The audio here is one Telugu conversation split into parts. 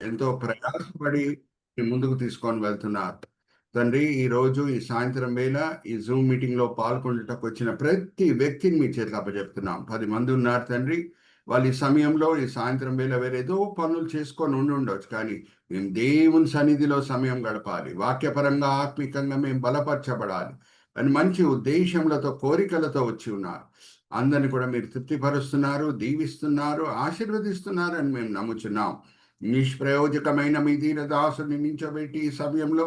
ఎంతో ప్రయాసపడి ముందుకు తీసుకొని వెళ్తున్నారు. తండ్రి, ఈరోజు ఈ సాయంత్రం వేళ ఈ జూమ్ మీటింగ్‌లో పాల్గొనుటకు వచ్చిన ప్రతి వ్యక్తిని మీ చేతిలో అప్పజెప్తున్నాం. 10 మంది ఉన్నారు తండ్రి. వాళ్ళు ఈ సమయంలో ఈ సాయంత్రం వేళ వేరేదో పనులు చేసుకొని ఉండుండొచ్చు. కానీ మేము దేవుని సన్నిధిలో సమయం గడపాలి. వాక్యపరంగా, ఆత్మికంగా మేము బలపరచబడాలి అని మంచి ఉద్దేశములతో, కోరికలతో వచ్చి ఉన్నారు. అందరిని కూడా మీరు తృప్తిపరుస్తున్నారు, దీవిస్తున్నారు, ఆశీర్వదిస్తున్నారు అని మేము నమ్ముచున్నాం. నిష్ప్రయోజకమైన మీ దీనదాసుని నించోబెట్టి ఈ సమయంలో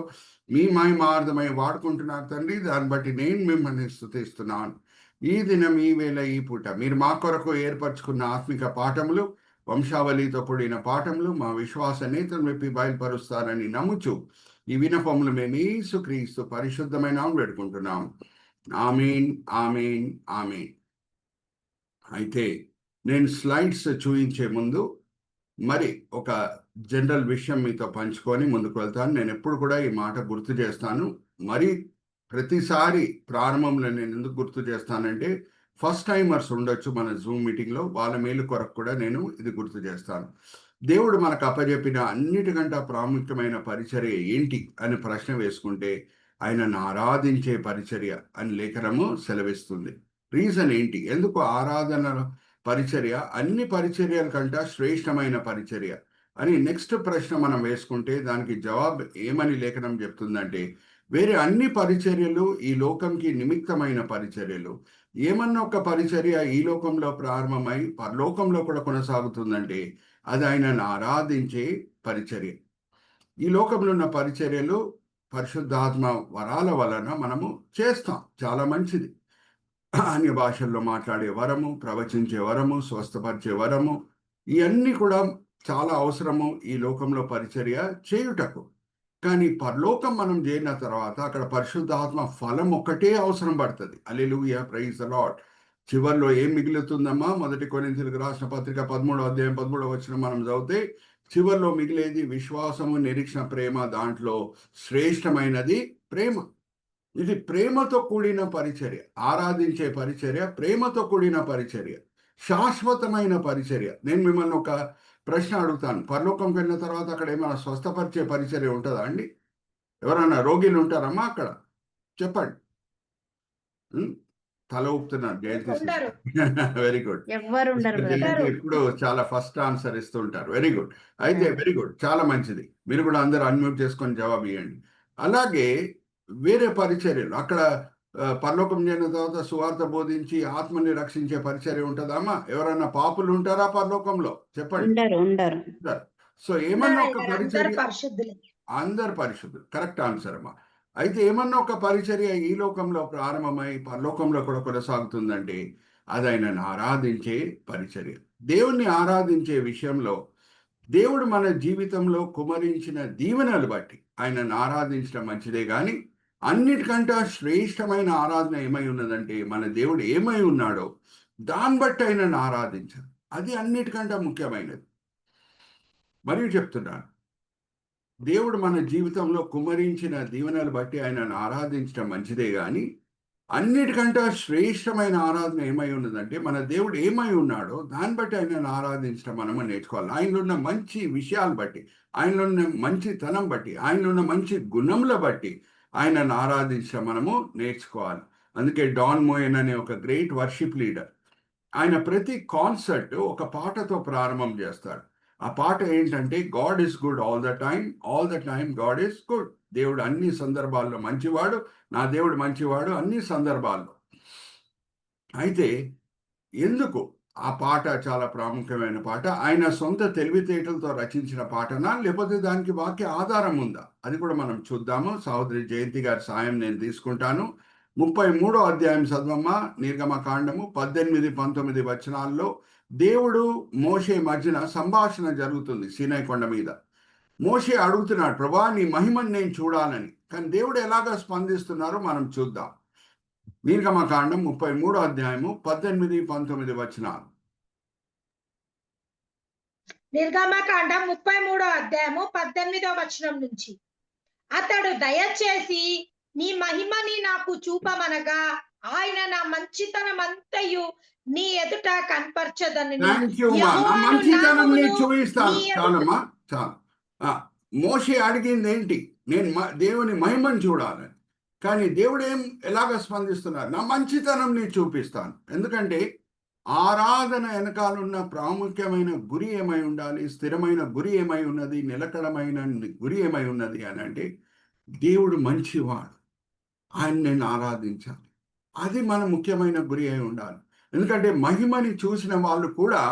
మీ మహిమార్థమై వాడుకుంటున్నారు తండ్రి. దాన్ని బట్టి నేను మిమ్మల్ని స్తుతిస్తున్నాను. ఈ దినం, ఈ వేళ, ఈ పూట మీరు మా కొరకు ఏర్పరచుకున్న ఆత్మిక పాఠములు, వంశావళితో కూడిన పాఠములు మా విశ్వాస నేతలు విప్పి బయలుపరుస్తారని నమ్ముచు ఈ వినపములు మేము యేసుక్రీస్తు పరిశుద్ధమైన నామమున వేడుకుంటున్నాం. ఆమేన్, ఆమేన్, ఆమేన్. అయితే నేను స్లైడ్స్ చూయించే ముందు మరి ఒక జనరల్ విషయం మీతో పంచుకొని ముందుకు వెళ్తాను. నేను ఎప్పుడు కూడా ఈ మాట గుర్తు చేస్తాను. మరి ప్రతిసారి ప్రారంభంలో నేను ఎందుకు గుర్తు చేస్తానంటే, ఫస్ట్ టైమర్స్ ఉండొచ్చు మన జూమ్ మీటింగ్‌లో. వాళ్ళ మేలు కొరకు కూడా నేను ఇది గుర్తు చేస్తాను. దేవుడు మనకు అప్పజెప్పిన అన్నిటికంటే ప్రాముఖ్యమైన పరిచర్య ఏంటి అని ప్రశ్న వేసుకుంటే, ఆయనను ఆరాధించే పరిచర్య అని లేఖనము సెలవిస్తుంది. రీజన్ ఏంటి? ఎందుకు ఆరాధన పరిచర్య అన్ని పరిచర్యల కంటే శ్రేష్టమైన పరిచర్య అని నెక్స్ట్ ప్రశ్న మనం వేసుకుంటే, దానికి జవాబు ఏమని లేఖనం చెప్తుందంటే, వేరే అన్ని పరిచర్యలు ఈ లోకంకి నిమిత్తమైన పరిచర్యలు. ఏమన్నా ఒక పరిచర్య ఈ లోకంలో ప్రారంభమై పరలోకంలో కూడా కొనసాగుతుందంటే, అది ఆయనను ఆరాధించే పరిచర్య. ఈ లోకంలో ఉన్న పరిచర్యలు పరిశుద్ధాత్మ వరాల వలన మనము చేస్తాం. చాలా మంచిది. అన్య భాషల్లో మాట్లాడే వరము, ప్రవచించే వరము, స్వస్థపరిచే వరము, ఇవన్నీ కూడా చాలా అవసరము ఈ లోకంలో పరిచర్య చేయుటకు. కానీ పరలోకం మనం చేరిన తర్వాత అక్కడ పరిశుద్ధాత్మ ఫలం ఒక్కటే అవసరం పడుతుంది. హల్లెలూయా, ప్రైజ్ ద లార్డ్. చివర్లో ఏం మిగులుతుందమ్మా? 1 కొరింథీయులకు రాసిన పత్రిక 13వ అధ్యాయం 13వ వచనం మనం చదివితే, చివర్లో మిగిలేది విశ్వాసము, నిరీక్షణ, ప్రేమ. దాంట్లో శ్రేష్టమైనది ప్రేమ. ఇది ప్రేమతో కూడిన పరిచర్య. ఆరాధించే పరిచర్య, ప్రేమతో కూడిన పరిచర్య, శాశ్వతమైన పరిచర్య. నేను మిమ్మల్ని ఒక ప్రశ్న అడుగుతాను. పరలోకంకి వెళ్ళిన తర్వాత అక్కడ ఏమైనా స్వస్థపరిచే పరిచర్య ఉంటుందా అండి? ఎవరైనా రోగిలు ఉంటారమ్మా అక్కడ? చెప్పండి. తల ఊపుతున్నారు జయంతి ఉండరు. సిస్టర్. Very good. ఎవ్వరుండరు సిస్టర్ బ్రదర్. జయంతి ఎప్పుడు చాలా ఫస్ట్ ఆన్సర్ ఇస్తూ ఉంటారు. Very good. అయితే Yeah. Very good. చాలా మంచిది. మీరు కూడా అందరూ అన్మ్యూట్ చేసుకొని జవాబు ఇవ్వండి. అలాగే వేరే పరిచర్యలు అక్కడ పరలోకం చేరిన తర్వాత సువార్త బోధించి ఆత్మని రక్షించే పరిచర్య ఉంటుందమ్మా? ఎవరైనా పాపులు ఉంటారా పరలోకంలో? చెప్పండి. ఉండరు. ఉండరు. ఉంటారు. సో ఏమన్నా ఒక అందరు పరిచర్య, పరిశుద్ధులే. అందరు పరిశుద్ధులు. కరెక్ట్ ఆన్సర్ అమ్మా. అయితే ఏమన్నా ఒక పరిచర్య ఈ లోకంలో ప్రారంభమై పరలోకంలో కూడా కొనసాగుతుందంటే, అది ఆయనను ఆరాధించే పరిచర్య. దేవుణ్ణి ఆరాధించే విషయంలో దేవుడు మన జీవితంలో కుమరించిన దీవెనలు బట్టి ఆయనను ఆరాధించడం మంచిదే గాని, అన్నిటికంటే శ్రేష్టమైన ఆరాధన ఏమై ఉన్నదంటే, మన దేవుడు ఏమై ఉన్నాడో దాన్ని బట్టి ఆయనను ఆరాధించాలి. అది అన్నిటికంటే ముఖ్యమైనది. మరియు చెప్తున్నాను, దేవుడు మన జీవితంలో కుమ్మరించిన దీవెనలు బట్టి ఆయనను ఆరాధించడం మంచిదే గాని, అన్నిటికంటే శ్రేష్టమైన ఆరాధన ఏమై ఉన్నదంటే, మన దేవుడు ఏమై ఉన్నాడో దాన్ని బట్టి ఆయనను ఆరాధించడం మనము నేర్చుకోవాలి. ఆయనలో ఉన్న మంచి విషయాలు బట్టి, ఆయనలో ఉన్న మంచితనం బట్టి, ఆయనలో ఉన్న మంచి గుణముల బట్టి ఆయనను ఆరాధించడం మనము నేర్చుకోవాలి. అందుకే డాన్ మోయన్ అనే ఒక గ్రేట్ వర్షిప్ లీడర్, ఆయన ప్రతి కాన్సర్ట్ ఒక పాటతో ప్రారంభం చేస్తాడు. ఆ పాట ఏంటంటే, God is good all the time God is good. దేవుడు అన్ని సందర్భాల్లో మంచివాడు, నా దేవుడు మంచివాడు అన్ని సందర్భాల్లో. అయితే ఎందుకు ఆ పాట చాలా ప్రాముఖ్యమైన పాట? ఆయన సొంత తెలివితేటలతో రచించిన పాటనా, లేకపోతే దానికి వాక్య ఆధారం ఉందా? అది కూడా మనం చూద్దాము. సహోదరి జయంతి గారి సాయం నేను తీసుకుంటాను. 33వ అధ్యాయం చదవమ్మా. నిర్గమకాండము 18, 19 వచనాల్లో దేవుడు మోషే మధ్యన సంభాషణ జరుగుతుంది సీనాయి కొండ మీద. మోషే అడుగుతున్నాడు, ప్రభా నీ మహిమను నేను చూడాలని. కానీ దేవుడు ఎలాగా స్పందిస్తున్నారో మనం చూద్దాం. నిర్గమకాండం 33వ అధ్యాయము 18, 19 వచనాలు. నిర్గమకాండం 33వ అధ్యాయము 18వ వచనం నుంచి, అతడు దయచేసి నీ మహిమని నాకు చూపమనగా, ఆయన నా మంచితనం అంతయు నీ ఎదుట కనపరచదని. థ్యాంక్ యూ మా. నా మంచితనం నేను చూపిస్తాను. చాలమ్మా, చాలు. ఆ, మోషే అడిగింది ఏంటి? నేను దేవుని మహిమను చూడాలని. కానీ దేవుడు ఎలాగ స్పందిస్తున్నారు? నా మంచితనం నేను చూపిస్తాను. ఎందుకంటే ఆరాధన వెనకాలన్న ప్రాముఖ్యమైన గురి ఏమై ఉండాలి? స్థిరమైన గురి ఏమై ఉన్నది? నిలకడమైన గురి ఏమై ఉన్నది అని అంటే దేవుడు మంచివాడు, ఆయన నేను ఆరాధించాలి. అది మన ముఖ్యమైన గురి అయి ఉండాలి. ఎందుకంటే మహిమని చూసిన వాళ్ళు కూడా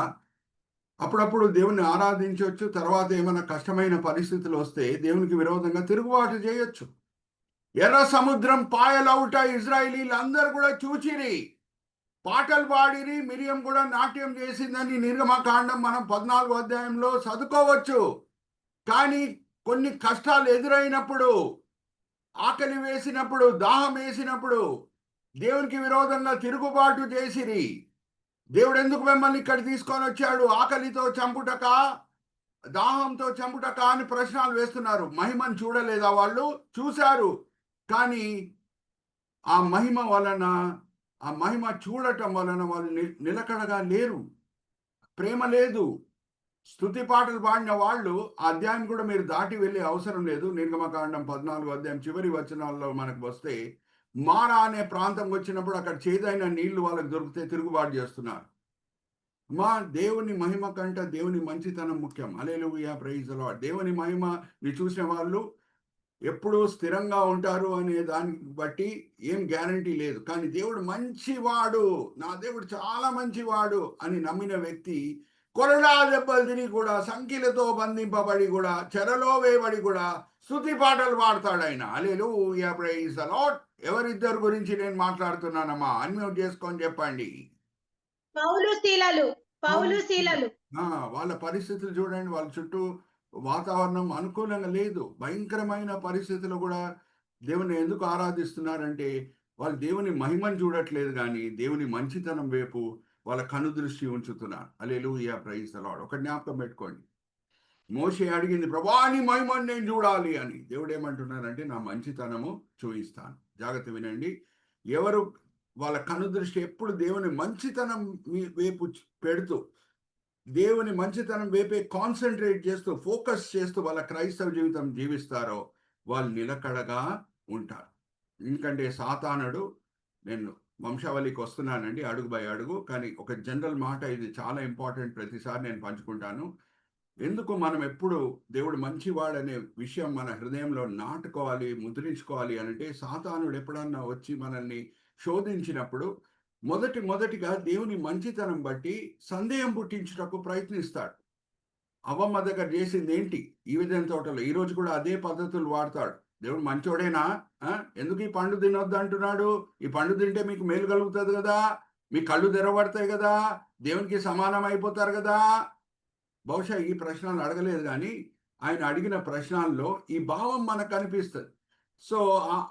అప్పుడప్పుడు దేవుణ్ణి ఆరాధించవచ్చు. తర్వాత ఏమైనా కష్టమైన పరిస్థితులు వస్తే దేవునికి విరోధంగా తిరుగుబాటు చేయొచ్చు. ఎర్ర సముద్రం పాయలవుట ఇజ్రాయిలీలు అందరూ కూడా చూచిరి, పాటలు పాడిరి, మిరియం కూడా నాట్యం చేసిందని నిర్గమకాండం మనం 14వ అధ్యాయంలో చదువుకోవచ్చు. కానీ కొన్ని కష్టాలు ఎదురైనప్పుడు, ఆకలి వేసినప్పుడు, దాహం వేసినప్పుడు దేవునికి విరోధంగా తిరుగుబాటు చేసిరి. దేవుడు ఎందుకు మిమ్మల్ని ఇక్కడ తీసుకొని వచ్చాడు? ఆకలితో చంపుటక, దాహంతో చంపుటక అని ప్రశ్నలు వేస్తున్నారు. మహిమను చూడలేదా వాళ్ళు? చూశారు. కానీ ఆ మహిమ వలన, ఆ మహిమ చూడటం వలన వాళ్ళు నిలకడగా లేరు. ప్రేమ లేదు. స్తుతి పాటలు పాడిన వాళ్ళు ఆ అధ్యాయం కూడా మీరు దాటి వెళ్ళే అవసరం లేదు. నిర్గమకాండం 14వ అధ్యాయం చివరి వచనాల్లో మనకు వస్తే, మారా అనే ప్రాంతం వచ్చినప్పుడు అక్కడ చేదైన నీళ్లు వాళ్ళకి దొరికితే తిరుగుబాటు చేస్తున్నారు. దేవుని మహిమ కంటే దేవుని మంచితనం ముఖ్యం. హల్లెలూయా, ప్రైజ్ ది లార్డ్. దేవుని మహిమని చూసిన వాళ్ళు ఎప్పుడూ స్థిరంగా ఉంటారు అనే దాన్ని బట్టి ఏం గ్యారంటీ లేదు. కానీ దేవుడు మంచివాడు, నా దేవుడు చాలా మంచివాడు అని నమ్మిన వ్యక్తి కొరడా దెబ్బలు తిని కూడా, సంఖ్యలతో బంధింపబడి కూడా, చెరలో వేయబడి కూడా స్తుతి పాటలు పాడతాడు ఆయన. హల్లెలూయా, ప్రైజ్ ది లార్డ్. ఎవరిద్దరు గురించి నేను మాట్లాడుతున్నానమ్మా? అన్మ్యూట్ చేసుకొని చెప్పండి. పౌలు శీలలు. వాళ్ళ పరిస్థితులు చూడండి. వాళ్ళ చుట్టూ వాతావరణం అనుకూలంగా లేదు. భయంకరమైన పరిస్థితులు కూడా దేవుని ఎందుకు ఆరాధిస్తున్నారంటే వాళ్ళు దేవుని మహిమను చూడట్లేదు, కానీ దేవుని మంచితనం వైపు వాళ్ళ కనుదృష్టి ఉంచుతున్నారు. హల్లెలూయా, ప్రైజ్ ది లార్డ్. ఒక జ్ఞాపకం పెట్టుకోండి. మోషే అడిగింది, ప్రభా నీ మహిమను నేను చూడాలి అని. దేవుడు ఏమంటున్నారంటే నా మంచితనము చూయిస్తాను. జాగ్రత్త వినండి. ఎవరు వాళ్ళ కనుదృష్టి ఎప్పుడు దేవుని మంచితనం వైపు పెడుతూ, దేవుని మంచితనం వైపే కాన్సన్ట్రేట్ చేస్తూ, ఫోకస్ చేస్తూ వాళ్ళ క్రైస్తవ జీవితం జీవిస్తారో వాళ్ళు నిలకడగా ఉంటారు. ఎందుకంటే సాతానుడు, నేను వంశావళికి వస్తున్నానండి అడుగు బై అడుగు, కానీ ఒక జనరల్ మాట ఇది చాలా ఇంపార్టెంట్, ప్రతిసారి నేను పంచుకుంటాను. ఎందుకు మనం ఎప్పుడు దేవుడు మంచివాడనే విషయం మన హృదయంలో నాటుకోవాలి, ముద్రించుకోవాలి అంటే, సాతానుడు ఎప్పుడన్నా వచ్చి మనల్ని శోధించినప్పుడు మొదటిగా దేవుని మంచితనం బట్టి సందేహం పుట్టించుటకు ప్రయత్నిస్తాడు. అవ్వమ్మ దగ్గర చేసింది ఏంటి? ఈ విధంగా తోటలో ఈరోజు కూడా అదే పద్ధతులు వాడతాడు. దేవుడు మంచోడేనా? ఎందుకు ఈ పండు తినొద్దు అంటున్నాడు? ఈ పండు తింటే మీకు మేలు కలుగుతుంది కదా, మీ కళ్ళు తెరవబడతాయి కదా, దేవునికి సమానం అయిపోతారు కదా. బహుశా ఈ ప్రశ్నలు అడగలేదు, కానీ ఆయన అడిగిన ప్రశ్నల్లో ఈ భావం మనకు కనిపిస్తుంది. సో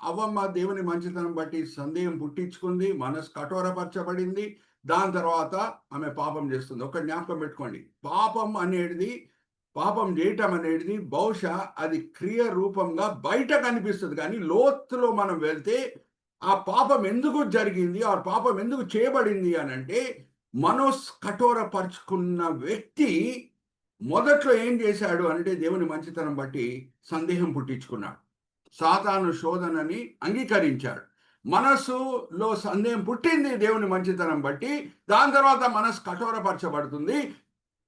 అవ్వమ్మ దేవుని మంచితనం బట్టి సందేహం పుట్టించుకుంది, మనసు కఠోరపరచబడింది. దాని తర్వాత ఆమె పాపం చేస్తుంది. ఒక జ్ఞాపకం పెట్టుకోండి, పాపం చేయటం అనేది బహుశా అది క్రియ రూపంగా బయట కనిపిస్తుంది, కానీ లోతులో మనం వెళ్తే ఆ పాపం ఎందుకు జరిగింది, ఆ పాపం ఎందుకు చేయబడింది అని అంటే, మనసు కఠోరపరుచుకున్న వ్యక్తి మొదట్లో ఏం చేశాడు అంటే దేవుని మంచితనం బట్టి సందేహం పుట్టించుకున్నాడు. సాతాను శోధనని అంగీకరించాడు. మనస్సులో సందేహం పుట్టింది దేవుని మంచితనం బట్టి. దాని తర్వాత మనసు కఠోరపరచబడుతుంది.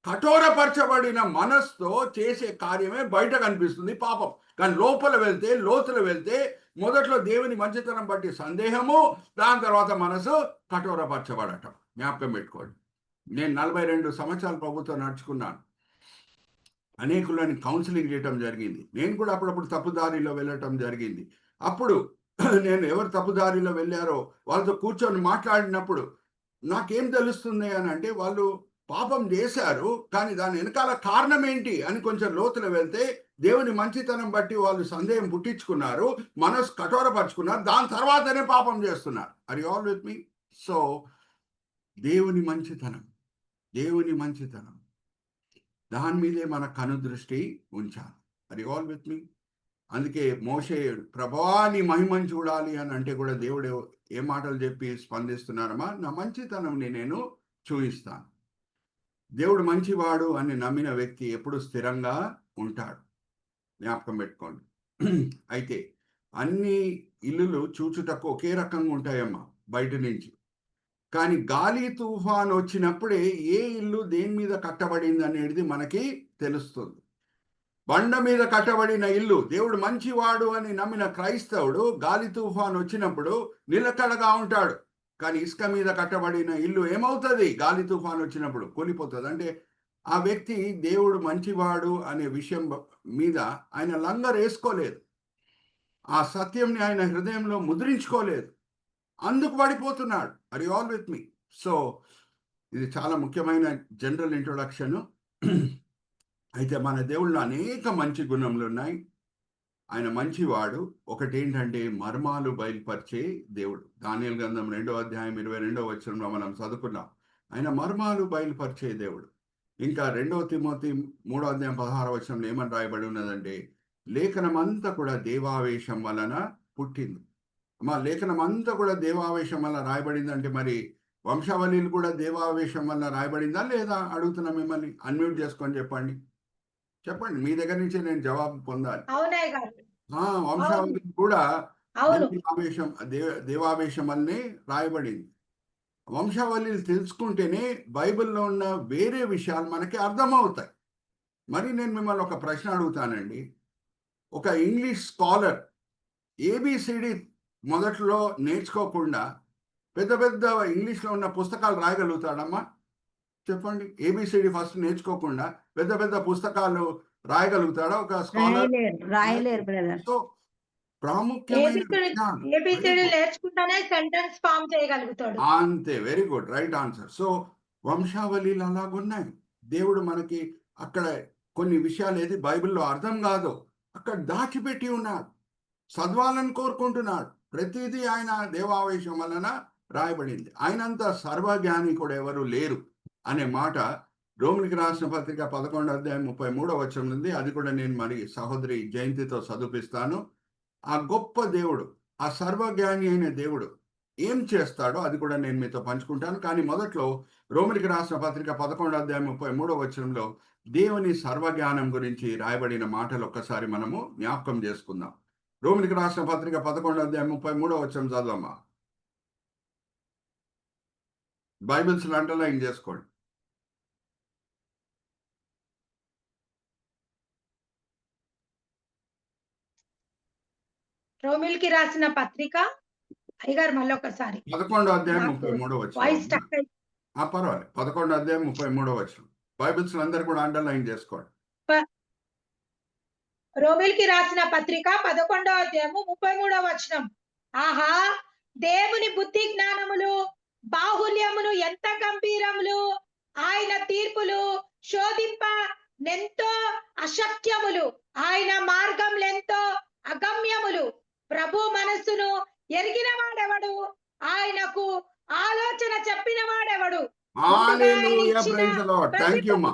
కఠోరపరచబడిన మనస్సుతో చేసే కార్యమే బయట కనిపిస్తుంది పాపం. కానీ లోతులు వెళ్తే మొదట్లో దేవుని మంచితనం బట్టి సందేహము, దాని తర్వాత మనసు కఠోరపరచబడటం. జ్ఞాపకం పెట్టుకోండి. నేను 42 సంవత్సరాలు ప్రభుత్వం నడుచుకున్నాను. అనేకులని కౌన్సిలింగ్ చేయటం జరిగింది. నేను కూడా అప్పుడప్పుడు తప్పుదారిలో వెళ్ళటం జరిగింది. అప్పుడు నేను ఎవరు తప్పుదారిలో వెళ్ళారో వాళ్ళతో కూర్చొని మాట్లాడినప్పుడు నాకేం తెలుస్తుంది అని అంటే, వాళ్ళు పాపం చేశారు, కానీ దాని వెనకాల కారణం ఏంటి అని కొంచెం లోతులో వెళ్తే దేవుని మంచితనం బట్టి వాళ్ళు సందేహం పుట్టించుకున్నారు, మనసు కఠోరపరుచుకున్నారు, దాని తర్వాతనే పాపం చేస్తున్నారు. Are you all with me? So దేవుని మంచితనం దాని మీదే మన కనుదృష్టి ఉంచాలి. Are you all with me? అందుకే మోషే ప్రభువా నీ మహిమను చూడాలి అని అంటే కూడా దేవుడు ఏ మాటలు చెప్పి స్పందిస్తున్నారమ్మా? నా మంచితనంని నేను చూయిస్తాను. దేవుడు మంచివాడు అని నమ్మిన వ్యక్తి ఎప్పుడు స్థిరంగా ఉంటాడు. జ్ఞాపకం పెట్టుకోండి. అయితే అన్ని ఇల్లులు చూచుటకు ఒకే రకంగా ఉంటాయమ్మా బయట నుంచి. కానీ గాలి తుఫాన్ వచ్చినప్పుడే ఏ ఇల్లు దేని మీద కట్టబడింది అనేది మనకి తెలుస్తుంది. బండ మీద కట్టబడిన ఇల్లు, దేవుడు మంచివాడు అని నమ్మిన క్రైస్తవుడు గాలి తుఫాన్ వచ్చినప్పుడు నిలకడగా ఉంటాడు. కానీ ఇసుక మీద కట్టబడిన ఇల్లు ఏమవుతుంది? గాలి తుఫాన్ వచ్చినప్పుడు కూలిపోతుంది. అంటే ఆ వ్యక్తి దేవుడు మంచివాడు అనే విషయం మీద ఆయన లంగర్ వేసుకోలేదు. ఆ సత్యంని ఆయన హృదయంలో ముద్రించుకోలేదు. అందుకు పడిపోతున్నాడు. Are you all with me? So ఇది చాలా ముఖ్యమైన జనరల్ ఇంట్రొడక్షన్. అయితే మన దేవుళ్ళు అనేక మంచి గుణములు ఉన్నాయి. ఆయన మంచివాడు. ఒకటేంటంటే మర్మాలు బయలుపరిచే దేవుడు. దానియేలు గ్రంథం 2వ అధ్యాయం 22వ వచనంలో మనం చదువుకున్నాం. ఆయన మర్మాలు బయలుపరిచే దేవుడు. ఇంకా 2వ తిమోతి 3వ అధ్యాయం 16వ వచనంలో ఏమని రాయబడి ఉన్నదంటే, లేఖనం అంతా కూడా దేవావేశం వలన పుట్టింది. మా లేఖనం అంతా కూడా దేవావేశం వల్ల రాయబడిందంటే మరి వంశావళిలు కూడా దేవావేశం వల్ల రాయబడిందా లేదా అడుగుతున్నా మిమ్మల్ని. అన్మ్యూట్ చేసుకొని చెప్పండి. చెప్పండి, మీ దగ్గర నుంచి నేను జవాబు పొందాలి. అవునయ్య గారు. వంశావళి కూడా అవును. దేవావేశం వల్లనే రాయబడింది. వంశావళిలు తెలుసుకుంటేనే బైబిల్లో ఉన్న వేరే విషయాలు మనకి అర్థమవుతాయి. మరి నేను మిమ్మల్ని ఒక ప్రశ్న అడుగుతానండి. ఒక ఇంగ్లీష్ స్కాలర్ ఏబిసిడి మొదట్లో నేర్చుకోకుండా పెద్ద పెద్ద ఇంగ్లీష్లో ఉన్న పుస్తకాలు రాయగలుగుతాడమ్మా? చెప్పండి. ఏబిసిడి ఫస్ట్ నేర్చుకోకుండా పెద్ద పెద్ద పుస్తకాలు రాయగలుగుతాడా ఒక స్కాలర్? రాయలేరు బ్రదర్. సో ప్రాముఖ్యమైన ఏబిసిడి నేర్చుకుంటానే సెంటెన్స్ ఫామ్ చేయగలుగుతాడు. అంతే. Very good, right answer. So వంశావళిలు అలాగున్నాయి. దేవుడు మనకి అక్కడ కొన్ని విషయాలు ఏది బైబిల్లో అర్థం కాదో అక్కడ దాచిపెట్టి ఉన్నాడు. చదవాలని కోరుకుంటున్నాడు. ప్రతిదీ ఆయన దేవావేశం వలన రాయబడింది. ఆయనంత సర్వజ్ఞాని కూడా ఎవరు లేరు అనే మాట రోమిలికి రాసిన పత్రిక 11వ అధ్యాయం 33వ వచనం ఉంది. అది కూడా నేను మరి సహోదరి జయంతితో చదివిస్తాను. ఆ గొప్ప దేవుడు, ఆ సర్వజ్ఞాని అయిన దేవుడు ఏం చేస్తాడో అది కూడా నేను మీతో పంచుకుంటాను. కానీ మొదట్లో రోమిలికి రాసిన పత్రిక 11వ అధ్యాయం 33వ వచనంలో దేవుని సర్వజ్ఞానం గురించి రాయబడిన మాటలు ఒక్కసారి మనము జ్ఞాపకం చేసుకుందాం. రోమిలికి రాసిన పత్రిక 11వ అధ్యాయం 33వ వచనం చదవమ్మా. బైబిల్స్ అండర్లైన్ చేసుకోండి. రోమిల్కి రాసిన పత్రిక అయ్యగారు మళ్ళీ ఒకసారి 11వ అధ్యాయం 33వ వచనం. వాయిస్ స్టక్ అయ్యి పర్వాలేదు. 11వ అధ్యాయం 33వ వచనం. బైబిల్స్ అందరూ కూడా అండర్లైన్ చేసుకోండి. రోమిల్కి రాసిన పత్రిక 11వ అధ్యాయము 33వ వచనం. ఆహా, దేవుని బుద్ధి జ్ఞానములు బాహుల్యములు ఎంత గంభీరములు, ఆయన తీర్పులు శోధింప నెంతో అశక్యములు, ఆయన మార్గములెంతో అగమ్యములు. ప్రభు మనస్సును ఎరిగిన వాడెవడు? ఆయనకు ఆలోచన చెప్పిన వాడెవడు? హల్లెలూయా, ప్రైజ్ ది లార్డ్. థాంక్యూ మా.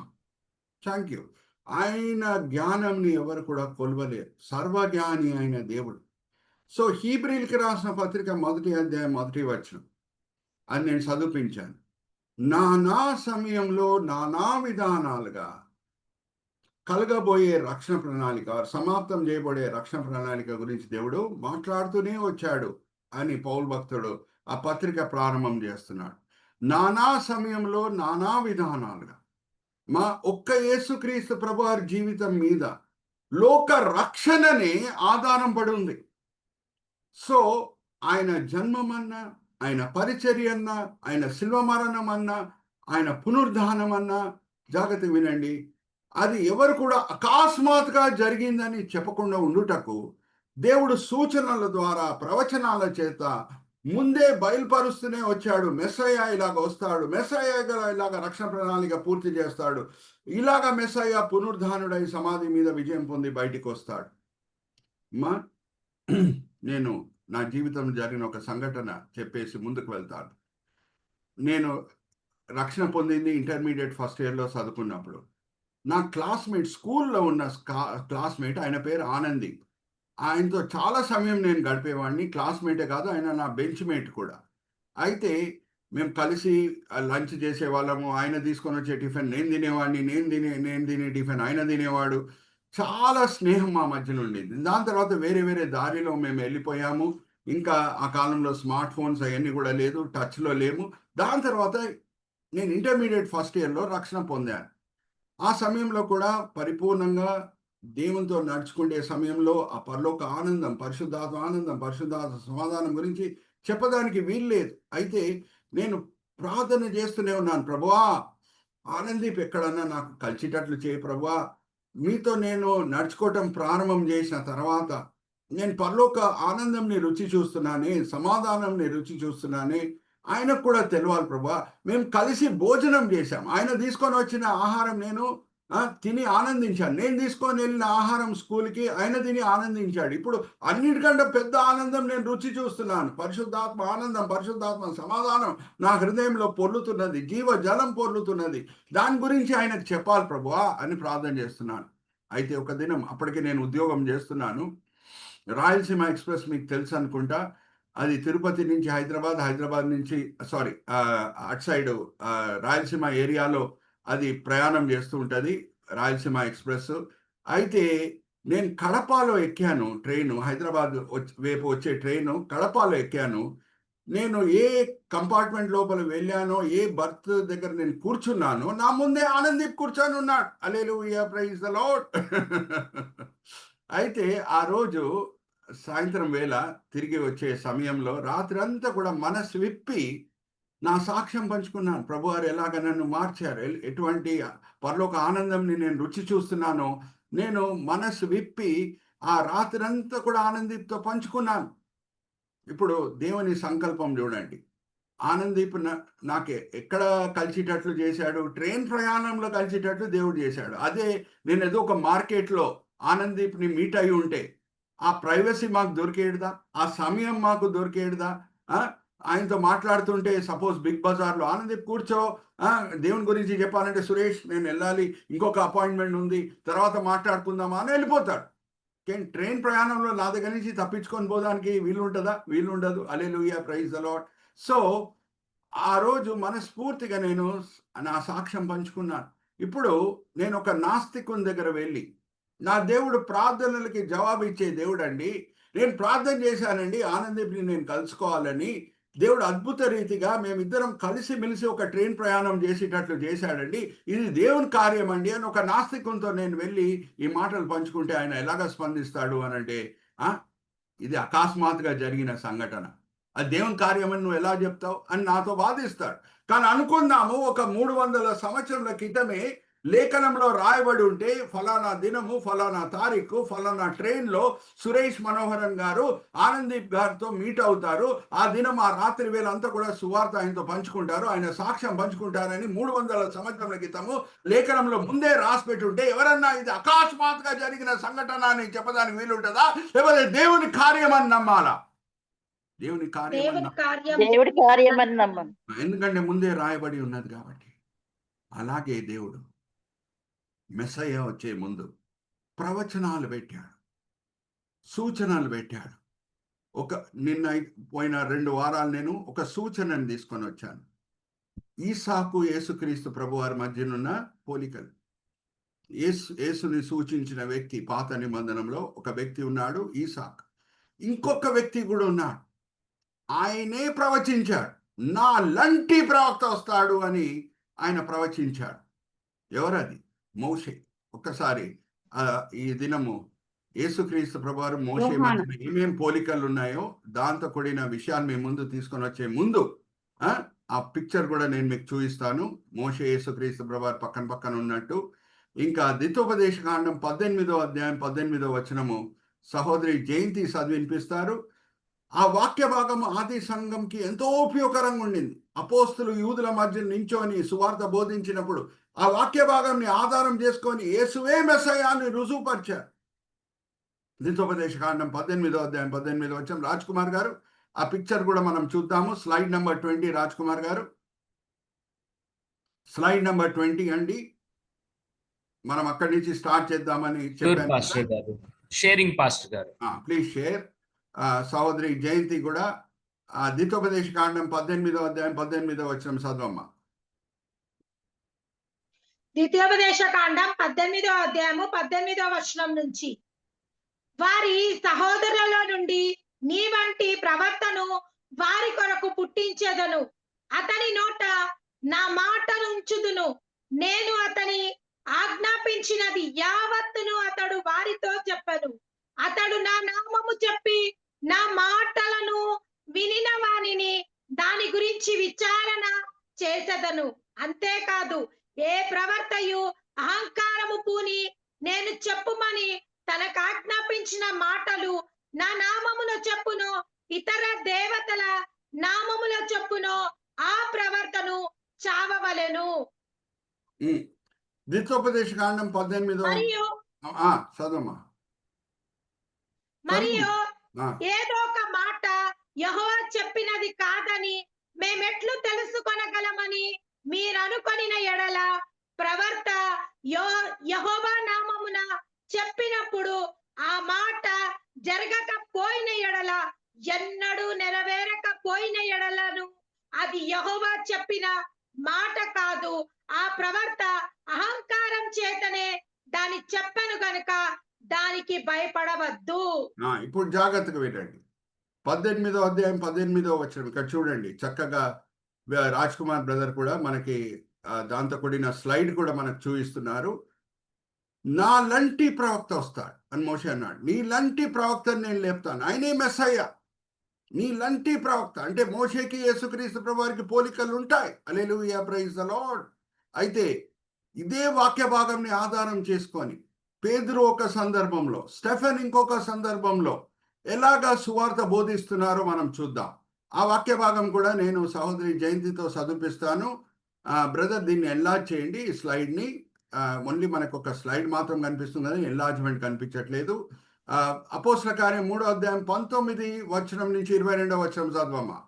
థాంక్యూ. ఆయన జ్ఞానంని ఎవరు కూడా కొలవలేరు. సర్వజ్ఞాని అయిన దేవుడు. సో హీబ్రీయులకు రాసిన పత్రిక 1వ అధ్యాయం 1వ వచనం అని నేను చదివించాను. నానా సమయంలో నానా విధానాలుగా కలగబోయే రక్షణ ప్రణాళిక, సమాప్తం చేయబడే రక్షణ ప్రణాళిక గురించి దేవుడు మాట్లాడుతూనే వచ్చాడు అని పౌలు భక్తుడు ఆ పత్రిక ప్రారంభం చేస్తున్నాడు. నానా సమయంలో నానా విధానాలుగా మా ఒక్క యేసుక్రీస్తు ప్రభువారి జీవితం మీద లోక రక్షణనే ఆధారం పడి ఉంది. సో ఆయన జన్మమన్నా, ఆయన పరిచర్య అన్నా, ఆయన శిల్వ మరణం అన్నా, ఆయన పునరుద్ధానం అన్నా, జాగ్రత్త వినండి, అది ఎవరు కూడా అకస్మాత్తుగా జరిగిందని చెప్పకుండా ఉండుటకు దేవుడు సూచనల ద్వారా ప్రవచనాల చేత ముందే బయలుపరుస్తూనే వచ్చాడు. మెస్సయ్య ఇలాగ వస్తాడు, మెస్సయ్య ఇలాగ రక్షణ ప్రణాళిక పూర్తి చేస్తాడు, ఇలాగ మెస్సయ్య పునరుద్ధానుడై సమాధి మీద విజయం పొంది బయటికి వస్తాడు. మా నేను నా జీవితంలో జరిగిన ఒక సంఘటన చెప్పేసి ముందుకు వెళ్తాను. నేను రక్షణ పొందింది ఇంటర్మీడియట్ ఫస్ట్ ఇయర్లో చదువుకున్నప్పుడు. నా క్లాస్మేట్, స్కూల్లో ఉన్న క్లాస్మేట్, ఆయన పేరు ఆనంది. ఆయనతో చాలా సమయం నేను గడిపేవాడిని. క్లాస్మేటే కాదు, ఆయన నా బెంచ్ మేట్ కూడా. అయితే మేము కలిసి లంచ్ చేసేవాళ్ళము. ఆయన తీసుకొని వచ్చే టిఫిన్ నేను తినేవాడిని, నేను తినే టిఫిన్ ఆయన తినేవాడు. చాలా స్నేహం మా మధ్యన ఉండేది. దాని తర్వాత వేరే వేరే దారిలో మేము వెళ్ళిపోయాము. ఇంకా ఆ కాలంలో స్మార్ట్ ఫోన్స్ అయన్నీ కూడా లేదు. టచ్‌లో లేము. దాని తర్వాత నేను ఇంటర్మీడియేట్ ఫస్ట్ ఇయర్‌లో రక్షణ పొందాను. ఆ సమయంలో కూడా పరిపూర్ణంగా దేవునితో నడుచుకునే సమయంలో ఆ పరలోక ఆనందం, పరిశుద్ధాత్మ ఆనందం, పరిశుద్ధాత్మ సమాధానం గురించి చెప్పడానికి వీల్లేదు. అయితే నేను ప్రార్థన చేస్తూనే ఉన్నాను. ప్రభువా! ఆనందీప్ ఎక్కడన్నా నాకు కలిసేటట్లు చేయి ప్రభువా! మీతో నేను నడుచుకోవటం ప్రారంభం చేసిన తర్వాత నేను పరలోక ఆనందంని రుచి చూస్తున్నానే, సమాధానంని రుచి చూస్తున్నానే. ఆయనకు కూడా తెలవాలి ప్రభువా! మేము కలిసి భోజనం చేశాం. ఆయన తీసుకొని వచ్చిన ఆహారం నేను తిని ఆనందించాను. నేను తీసుకొని వెళ్ళిన ఆహారం స్కూల్‌కి ఆయన తిని ఆనందించాడు. ఇప్పుడు అన్నిటికంటే పెద్ద ఆనందం నేను రుచి చూస్తున్నాను. పరిశుద్ధాత్మ ఆనందం, పరిశుద్ధాత్మ సమాధానం నా హృదయంలో పొర్లుతున్నది. జీవజలం పొర్లుతున్నది. దాని గురించి ఆయనకు చెప్పాలి ప్రభువా అని ప్రార్థన చేస్తున్నాను. అయితే ఒక దినం అప్పటికి నేను ఉద్యోగం చేస్తున్నాను. రాయలసీమ ఎక్స్‌ప్రెస్ మీకు తెలుసనుకుంటా. అది తిరుపతి నుంచి హైదరాబాద్, హైదరాబాద్ నుంచి సారీ అటు సైడు రాయలసీమ ఏరియాలో అది ప్రయాణం చేస్తూ ఉంటది. రాయలసీమ ఎక్స్‌ప్రెస్. అయితే నేను కడపలో ఎక్కాను ట్రైను. హైదరాబాద్ వైపు వచ్చే ట్రైను కడపలో ఎక్కాను. నేను ఏ కంపార్ట్మెంట్ లోపల వెళ్ళానో, ఏ బర్త్ దగ్గర నేను కూర్చున్నానో, నా ముందే ఆనందీప్ కూర్చొనున్నాడు. హల్లెలూయా! Praise the Lord. అయితే ఆ రోజు సాయంత్రం వేళ తిరిగి వచ్చే సమయంలో రాత్రంతా కూడా మనసు విప్పి నా సాక్ష్యం పంచుకున్నాను. ప్రభువారు ఎలాగ నన్ను మార్చారు. ఎటువంటి పరలోక ఆనందంని నేను రుచి చూస్తున్నానో, నేను మనసు విప్పి ఆ రాత్రంతా కూడా ఆనందీప్‌తో పంచుకున్నాను. ఇప్పుడు దేవుని సంకల్పం చూడండి. ఆనందీప్ నాకు ఎక్కడ కలిసేటట్లు చేశాడు, ట్రైన్ ప్రయాణంలో కలిసేటట్లు దేవుడు చేశాడు. అదే నేనేదో ఒక మార్కెట్‌లో ఆనందీప్‌ని మీట్ అయ్యి ఉంటే, ఆ ప్రైవసీ మాకు దొరికేటిదా? ఆ సమయం మాకు దొరికేటిదా? ఆ! ఆయనతో మాట్లాడుతుంటే సపోజ్ బిగ్ బజార్‌లో ఆనందీప్ కూర్చో, దేవుని గురించి చెప్పాలంటే సురేష్ నేనెళ్ళాలి, ఇంకొక అపాయింట్‌మెంట్ ఉంది, తర్వాత మాట్లాడుకుందామా అని ఎళ్ళిపోతాడు. కానీ ట్రైన్ ప్రయాణంలో నా దగ్గర నుంచి తప్పించుకొని పోవడానికి వీలుంటదా? వీలుండదు. Hallelujah! Praise the Lord. So, ఆ రోజు మనస్ఫూర్తిగా నేను నా సాక్ష్యం పంచుకున్నాను. ఇప్పుడు నేనొక నాస్తికుని దగ్గర వెళ్లి, నా దేవుడు ప్రార్థనలకి జవాబిచ్చే దేవుడండి. నేను ప్రార్థన చేశానండి ఆనందీప్‌ని నేను కలుసుకోవాలని. దేవుడు అద్భుత రీతిగా మేమిద్దరం కలిసిమెలిసి ఒక ట్రైన్ ప్రయాణం చేసేటట్లు చేశాడండి. ఇది దేవుని కార్యమండి అని ఒక నాస్తికునితో నేను వెళ్లి ఈ మాటలు పంచుకుంటే ఆయన ఎలాగా స్పందిస్తాడు అనంటే, ఆ! ఇది అకస్మాత్తుగా జరిగిన సంఘటన. అది దేవుని కార్యమని నువ్వు ఎలా జెప్తావు? అని నాతో వాదిస్తాడు. కానీ అనుకుందాము ఒక 300 సంవత్సరాల క్రితమే లేఖనంలో రాయబడి ఉంటే ఫలానా దినము, ఫలానా తారీఖు, ఫలానా ట్రైన్‌లో సురేష్ మనోహరన్ గారు ఆనందీప్ గారితో మీట్ అవుతారు. ఆ దినం ఆ రాత్రి వేళ అంతా కూడా సువార్త ఆయనతో పంచుకుంటారు. ఆయన సాక్ష్యం పంచుకుంటారని 300 సంవత్సరాల క్రితము లేఖనంలో ముందే రాసిపెట్టుంటే ఎవరన్నా ఇది అకస్మాత్తుగా జరిగిన సంఘటన అని చెప్పడానికి వీలుంటదా? లేకపోతే దేవుని కార్యమని నమ్మాలా? దేవుని కార్యమని దేవుని కార్యం దేవుడి కార్యమని నమ్మం. ఎందుకంటే ముందే రాయబడి ఉన్నది కాబట్టి. అలాగే దేవుడు మెస్సయ్య వచ్చే ముందు ప్రవచనాలు పెట్టాడు. సూచనలు పెట్టాడు. నిన్న పోయిన 2 వారాలు నేను ఒక సూచనను తీసుకొనొచ్చాను. ఈసాకు యేసుక్రీస్తు ప్రభువారి మధ్యనున్న పోలికలు. యేసుని సూచించిన వ్యక్తి పాత నిబంధనలో ఒక వ్యక్తి ఉన్నాడు ఈసాకు. ఇంకొక వ్యక్తి కూడా ఉన్నాడు. ఆయనే ప్రవచించాడు. నా లంటి ప్రవక్త వస్తాడు అని ఆయన ప్రవచించాడు. ఎవరది? మోషే. ఒక్కసారి ఈ దినము యేసుక్రీస్తు ప్రభువారు మోషే యోహాను. మధ్యన ఏమేం పోలికలు ఉన్నాయో దాంతో కూడిన విషయాన్ని మీ ముందు తీసుకొని వచ్చే ముందు ఆ పిక్చర్ కూడా నేను మీకు చూపిస్తాను. మోషే యేసుక్రీస్తు ప్రభువారు పక్కన పక్కన ఉన్నట్టు. ఇంకా ద్వితోపదేశ కాండం 18వ అధ్యాయం 18వ వచనము సహోదరి జయంతి చదివినిపిస్తారు. ఆ వాక్య భాగం ఆది సంఘంకి ఎంతో ఉపయోగకరంగా ఉండింది. అపోస్తులు యూదుల మధ్య నించొని సువార్త బోధించినప్పుడు ఆ వాక్య భాగంని ఆధారం చేసుకొని యేసువే మెస్సయ్య అని రుజువుపరిచారు. ద్వితోపదేశ కాండం 18వ అధ్యాయం 18వ వచనం. రాజ్ కుమార్ గారు ఆ పిక్చర్ కూడా మనం చూద్దాము. స్లైడ్ నెంబర్ 20 రాజ్ కుమార్ గారు. స్లైడ్ నెంబర్ 20 అండి. మనం అక్కడి నుంచి స్టార్ట్ చేద్దామని చెప్పాను. పాస్టర్ గారు షేరింగ్ పాస్టర్ గారు ప్లీజ్ షేర్. సహోదరి జయంతి కూడా ద్వితోపదేశ కాండం 18వ అధ్యాయం 18వ వచనం చదవమ్మా. ద్వితీయోపదేశ కాండం 18వ అధ్యాయము 18వ వచనం నుంచి, వారి సహోదరులలో నుండి నీ వంటి ప్రవర్తను వారి కొరకు పుట్టించేదను. అతని నోట నా మాటను ఉంచుదును. నేను అతని ఆజ్ఞాపించినది యావత్తును అతడు వారితో చెప్పను. అతడు నా నామము చెప్పి నా మాటలను వినిన వానిని దాని గురించి విచారణ చేసెదను. అంతేకాదు, ఏ ప్రవర్తయు అహంకారము పూని నేను చెప్పుమని తనకు ఆజ్ఞాపించిన మాటలు నా నామములో చెప్పునో, ఇతర దేవతల నామములో చెప్పునో, ఆ ప్రవర్తను చావవలెను. ద్వితోపదేశ కాండం 18వ మరియు చదవమ్మా. మరియు ఆ, ఏదో ఒక మాట యెహోవా చెప్పినది కాదని మేమెట్లు తెలుసుకొనగలమని మీరనుకొనిన ఎడల, ప్రవర్త యెహోవా నామమున చెప్పినప్పుడు ఆ మాట జరగకపోయిన ఎడల, ఎన్నడూ నెరవేరకపోయిన ఎడలను అది యెహోవా చెప్పిన మాట కాదు. ఆ ప్రవర్త అహంకారం చేతనే దాని చెప్పను గనుక దానికి భయపడవద్దు. ఇప్పుడు జాగ్రత్తగా వినండి. 18వ అధ్యాయం 18వ వచనం ఇక్కడ చూడండి. చక్కగా రాజ్ కుమార్ బ్రదర్ కూడా మనకి దాంతో కూడిన స్లైడ్ కూడా మనకు చూపిస్తున్నారు. నా లంటి ప్రవక్త వస్తాడు అని మోషే అన్నాడు. నీ లంటి ప్రవక్తను నేను లేపుతాను. ఆయనే మెస్సయ్య. నీ లంటి ప్రవక్త అంటే మోషేకి యేసుక్రీస్తు ప్రభువారికి పోలికలు ఉంటాయి. హల్లెలూయా, ప్రైజ్ ద లార్డ్. అయితే ఇదే వాక్య భాగంని ఆధారం చేసుకొని పేతురు ఒక సందర్భంలో, స్టెఫెన్ ఇంకొక సందర్భంలో ఎలాగా సువార్త బోధిస్తున్నారో మనం చూద్దాం. ఆ వాక్య భాగం కూడా నేను సహోదరి జయంతితో చదివిస్తాను. బ్రదర్ దీన్ని ఎన్లార్జ్ చేయండి. ఈ స్లైడ్ని ఓన్లీ మనకు ఒక స్లైడ్ మాత్రం కనిపిస్తుంది కానీ ఎన్లార్జ్మెంట్ కనిపించట్లేదు. అపోస్తల కార్యం 3వ అధ్యాయం 19 వచనం నుంచి 22వ వచనం చదవమ్మా.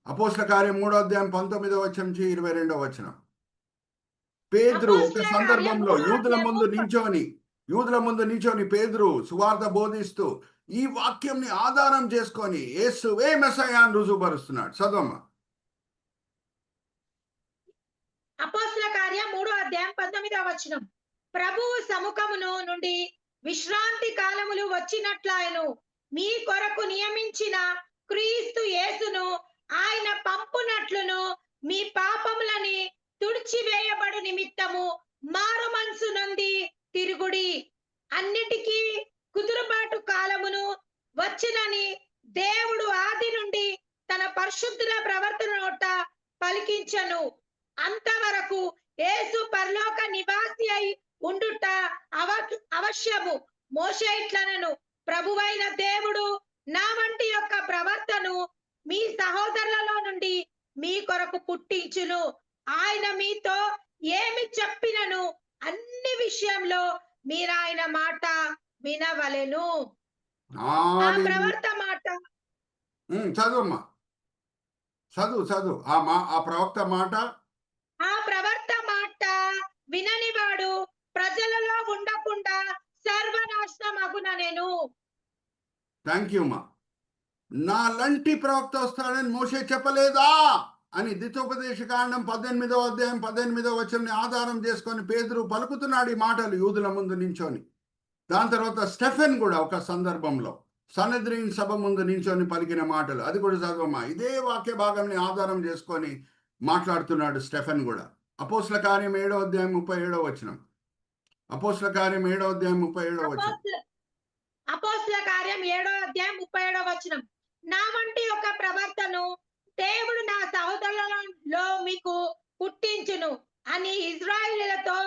అపోస్తల కార్యం 3వ అధ్యాయం 19వ వచనం నుంచి 22వ వచనం. పేతురు ఒక సందర్భంలో యూదుల ముందు నించొని పేతురు సువార్త బోధిస్తూ ఈ వాక్యంని ఆధారం చేసుకొని యేసువే మెస్సయ్య అని రుజువుపరుస్తున్నాడు. చదవమ్మా. అపోస్తల కార్యం 3వ అధ్యాయం 19వ వచనం. ప్రభువు సముఖమును నుండి విశ్రాంతి కాలములు వచ్చినట్లాయను. మీ కొరకు నియమించిన క్రీస్తు యేసును ఆయన పంపునట్లును మీ పాపములని తుడిచివేయబడు నిమిత్తము మారు మనసు నొంది తిరుగుడి. అన్నిటికీ కుదురుబాటు కాలమును వచ్చినని దేవుడు ఆది నుండి తన పరిశుద్ధుల ప్రవర్తన నోట పలికించను. అంతవరకు యేసు పరలోక నివాసి అయి ఉండుట అవశ్యము. మోషే ఇట్లనెను, ప్రభువైన దేవుడు నా వంటి యొక్క ప్రవర్తను మీ సహోదరులలో నుండి మీ కొరకు పుట్టించును. ఆయన మీతో ఏమి చెప్పినను అన్ని విషయంలో మీరు ఆయన మాట వినవలెను. ఆ ప్రవర్త మాట చదువమ్మా, చదువు. ఆ ప్రవక్త మాట, ఆ ప్రవర్త మాట విననివాడు ప్రజలలో ఉండకుండా సర్వనాశనమగునెను. థ్యాంక్ యూ మా. నా లంటి ప్రవక్త వస్తాడని మోషే చెప్పలేదా అని ద్వితోపదేశ కాండం 18వ అధ్యాయం 18వ వచనాన్ని ఆధారం చేసుకొని పేతురు పలుకుతున్నాడు ఈ మాటలు యూదుల ముందు నించొని. దాని తర్వాత స్టెఫెన్ కూడా ఒక సందర్భంలో సనద్రీన్ సభ ముందు నించొని పలికిన మాటలు, అది కూడా చదవమ్మా. ఇదే వాక్య భాగంని ఆధారం చేసుకొని మాట్లాడుతున్నాడు స్టెఫెన్ కూడా. అపోస్తల కార్యం 7వ అధ్యాయం 37వ వచనం. అపోస్తల కార్యం 7వ అధ్యాయం 37వ వచనం. అపోస్తల కార్యం 7వ అధ్యాయం 37వ వచనం. నా వంటి ఒక ప్రవర్తను దేవుడు నా సహోదరులలో మీకు పుట్టించును అని ఇజ్రాయేలీయులతో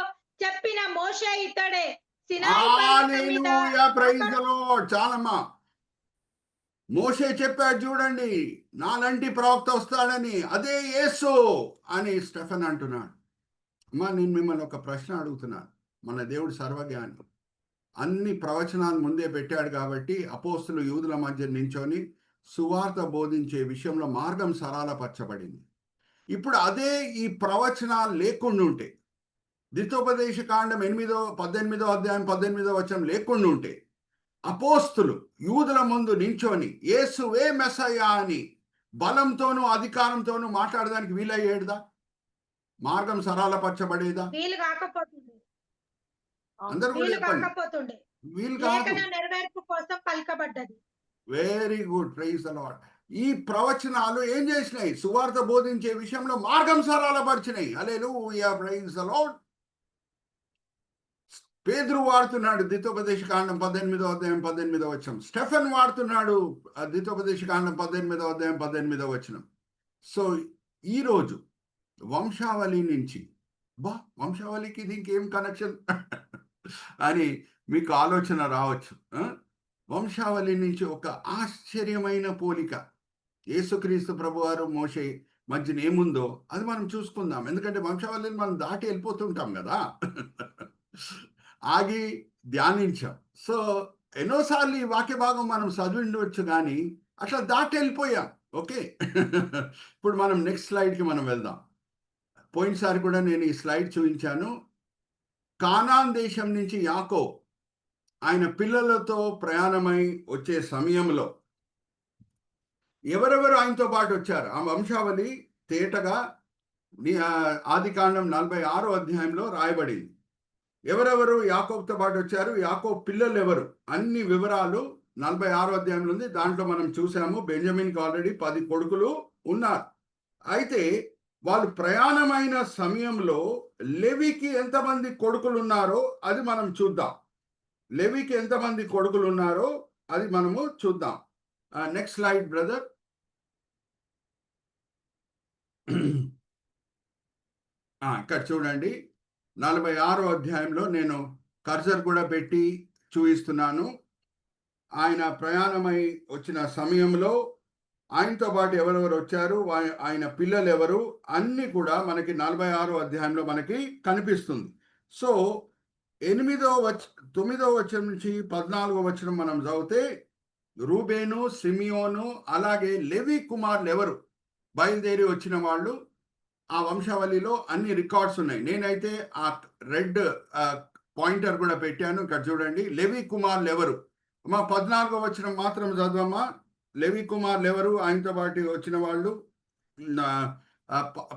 చెప్పిన మోషే ఇతడే. హల్లెలూయా, ప్రైజ్ ది లార్డ్. చాలమ్మా. మోషే చెప్పాడు చూడండి, నాలంటి ప్రవక్త వస్తాడని, అదే యేసు అని స్టెఫెన్ అంటున్నాడు. అమ్మా, నేను మిమ్మల్ని ఒక ప్రశ్న అడుగుతున్నాను. మన దేవుడు సర్వజ్ఞాని, అన్ని ప్రవచనాలు ముందే పెట్టాడు కాబట్టి అపోస్తులు యూదుల మధ్య నించొని సువార్త బోధించే విషయంలో మార్గం సరళపరచబడింది. ఇప్పుడు అదే ఈ ప్రవచనాలు లేకుండా ఉంటే, ద్వితోపదేశ కాండం 18వ అధ్యాయం 18వ వచనం లేకుండా ఉంటే, అపోస్తులు యూదుల ముందు నించొని యేసువే మెస్సయ్య అని బలంతోనూ అధికారంతోనూ మాట్లాడడానికి వీలయ్యేదా? మార్గం సరళపరచబడేదా? వీలు కాకపోతుంది. అందరూ కూడా వీలు చెప్పండి. కాకపోతుండే. వీలు కాదు. లేఖన నెరవేర్పు కోసం పలకబడ్డది. Very good, praise the Lord. ఈ ప్రవచనాలు ఏం చేసినాయి? సువార్త బోధించే విషయంలో మార్గం సరళపరిచినాయి. Hallelujah, praise the Lord. పేతురు వాడుతున్నాడు ద్వితోపదేశ కాండం 18వ అధ్యాయం 18వ వచనం. స్టెఫెన్ వాడుతున్నాడు ద్వితోపదేశ కాండం 18వ అధ్యాయం 18వ వచనం. సో ఈరోజు వంశావళి నుంచి వంశావళికి దీనికి ఏం కనెక్షన్ అని మీకు ఆలోచన రావచ్చు. వంశావళి నుంచి ఒక ఆశ్చర్యమైన పోలిక యేసుక్రీస్తు ప్రభువారు మోషే మధ్యన ఏముందో అది మనం చూసుకుందాం. ఎందుకంటే వంశావళిని మనం దాటి వెళ్ళిపోతుంటాం కదా, ఆగి ధ్యానించాం. సో ఎన్నోసార్లు ఈ వాక్య భాగం మనం చదివిండవచ్చు కానీ అట్లా దాటి వెళ్ళిపోయాం. ఓకే, ఇప్పుడు మనం నెక్స్ట్ స్లైడ్కి మనం వెళ్దాం. పోయినసారి కూడా నేను ఈ స్లైడ్ చూపించాను. కానాన్ దేశం నుంచి యాకోబు ఆయన పిల్లలతో ప్రయాణమై వచ్చే సమయంలో ఎవరెవరు ఆయనతో పాటు వచ్చారు? ఆ వంశావళి తేటగా ఆదికాండం 46వ అధ్యాయంలో రాయబడింది. ఎవరెవరు యాకోబుతో పాటు వచ్చారు, యాకోబు పిల్లలు ఎవరు, అన్ని వివరాలు 46వ అధ్యాయంలో ఉంది. దాంట్లో మనం చూసాము బెంజమిన్కి ఆల్రెడీ 10 కొడుకులు ఉన్నారు. అయితే వాళ్ళు ప్రయాణమైన సమయంలో లెవికి ఎంతమంది కొడుకులు ఉన్నారో అది మనం చూద్దాం. లెవికి ఎంతమంది కొడుకులు ఉన్నారో అది మనము చూద్దాం. Next slide brother. ఇక్కడ చూడండి 46వ అధ్యాయంలో నేను కర్సర్ కూడా పెట్టి చూపిస్తున్నాను. ఆయన ప్రయాణమై వచ్చిన సమయంలో ఆయనతో పాటు ఎవరెవరు వచ్చారు, ఆయన పిల్లలు ఎవరు, అన్నీ కూడా మనకి 46వ అధ్యాయంలో మనకి కనిపిస్తుంది. సో 9వ వచనం నుంచి 14వ వచనం మనం చదివితే రూబేను, సిమియోను అలాగే లెవి కుమారులు ఎవరు బయలుదేరి వచ్చిన వాళ్ళు ఆ వంశావళిలో అన్ని రికార్డ్స్ ఉన్నాయి. నేనైతే ఆ రెడ్ పాయింటర్ కూడా పెట్టాను. ఇక్కడ చూడండి లెవి కుమారులు ఎవరు. మా 14వ వచనం మాత్రం చదవమ్మా. లెవి కుమారులు ఎవరు, ఆయనతో పాటు వచ్చిన వాళ్ళు.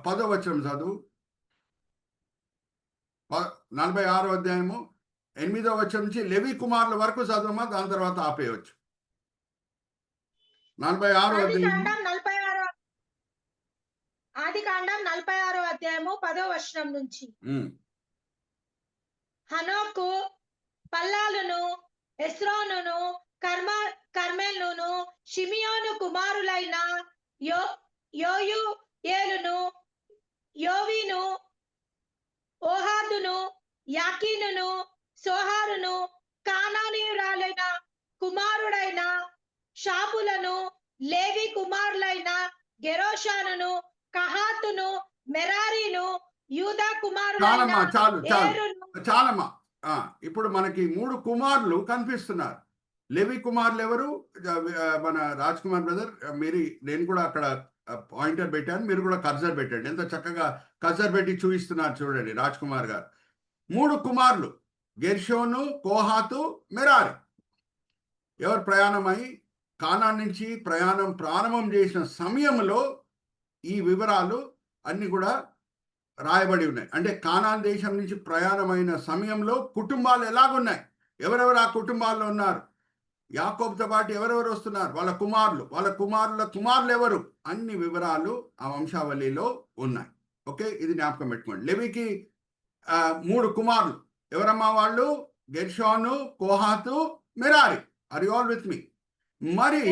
10వ వచనం చదువు. 46వ అధ్యాయము 8వ వచనం నుంచి లెవి కుమారుల వరకు చదవమ్మా, దాని తర్వాత ఆపేయవచ్చు. 46వ అధ్యాయం ఆదికాండం 46వ అధ్యాయము 10వ వచనం నుంచి. హనోకు, పల్లాలును, ఎస్రోనును, కర్మెలును, షిమియోను కుమారులైన యోయుయేలును, యోవీను, ఓహాదును, యాకీనును, సోహారును, కానానీయురాలైన కుమారుడైన షాపులను, లేవి కుమారులైన గెరోషానును, కహాతును, మెరారీను, యూదా కుమారులైన చాలమ్మా. ఇప్పుడు మనకి 3 కుమారులు కనిపిస్తున్నారు. లెవి కుమారులు ఎవరు? మన రాజ్ కుమార్ బ్రదర్, నేను కూడా అక్కడ పాయింటర్ పెట్టాను, మీరు కూడా కర్సర్ పెట్టండి. ఎంత చక్కగా కర్సర్ పెట్టి చూపిస్తున్నారు చూడండి రాజ్ కుమార్ గారు. 3 కుమారులు గెర్షోను, కోహాతు, మెరారి. ఎవరు ప్రయాణమై కానాన్ నుంచి ప్రారంభం చేసిన సమయంలో ఈ వివరాలు అన్ని కూడా రాయబడి ఉన్నాయి. అంటే కానాన్ దేశం నుంచి ప్రయాణమైన సమయంలో కుటుంబాలు ఎలాగున్నాయి, ఎవరెవరు ఆ కుటుంబాల్లో ఉన్నారు, యాకోబుతో పాటు ఎవరెవరు వస్తున్నారు, వాళ్ళ కుమారుల కుమారులు ఎవరు, అన్ని వివరాలు ఆ వంశావళిలో ఉన్నాయి. ఓకే, ఇది జ్ఞాపకం పెట్టుకోండి. లెవికి 3 కుమారులు ఎవరమ్మా వాళ్ళు? గెర్షోను, కోహాతు, మెరారి. ఆర్ యు ఆల్ విత్ మీ? మరి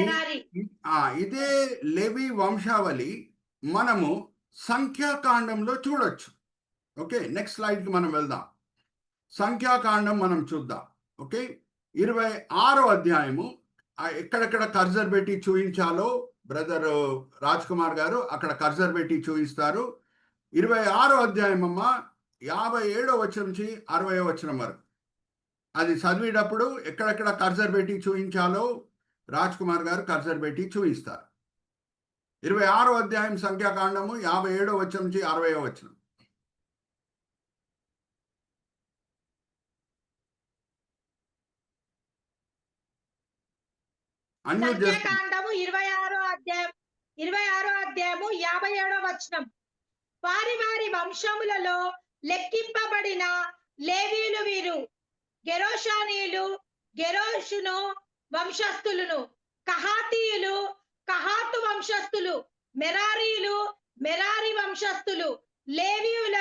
ఇదే లెవి వంశావళి మనము సంఖ్యాకాండంలో చూడొచ్చు. ఓకే, నెక్స్ట్ స్లైడ్కి మనం వెళ్దాం. సంఖ్యాకాండం మనం చూద్దాం. ఓకే, 26వ అధ్యాయము. ఎక్కడెక్కడ కర్సర్ పెట్టి చూపించాలో బ్రదర్ రాజ్ కుమార్ గారు అక్కడ కర్సర్ పెట్టి చూపిస్తారు. 26వ అధ్యాయం అమ్మ 57వ వచనం నుంచి 60వ వచనం వరకు అది చదివేటప్పుడు ఎక్కడెక్కడ కర్సర్ పెట్టి చూపించాలో రాజ్ కుమార్ గారు కర్సర్ పెట్టి చూపిస్తారు. 26వ అధ్యాయం సంఖ్యాకాండము 57వ వచనం నుంచి 60వ వచనం. సంఖ్యాకాండము 26వ అధ్యాయము 57వ వచనం. వారి వారి వంశములలో లెక్కింపబడిన లేవీయులు వీరు: గెరోషానీయులు గెరోషును వంశస్థులను, కహాతీయులు కహాతు వంశస్థులు, మెరారీయులు మెరారి వంశస్థులు. లేవీయుల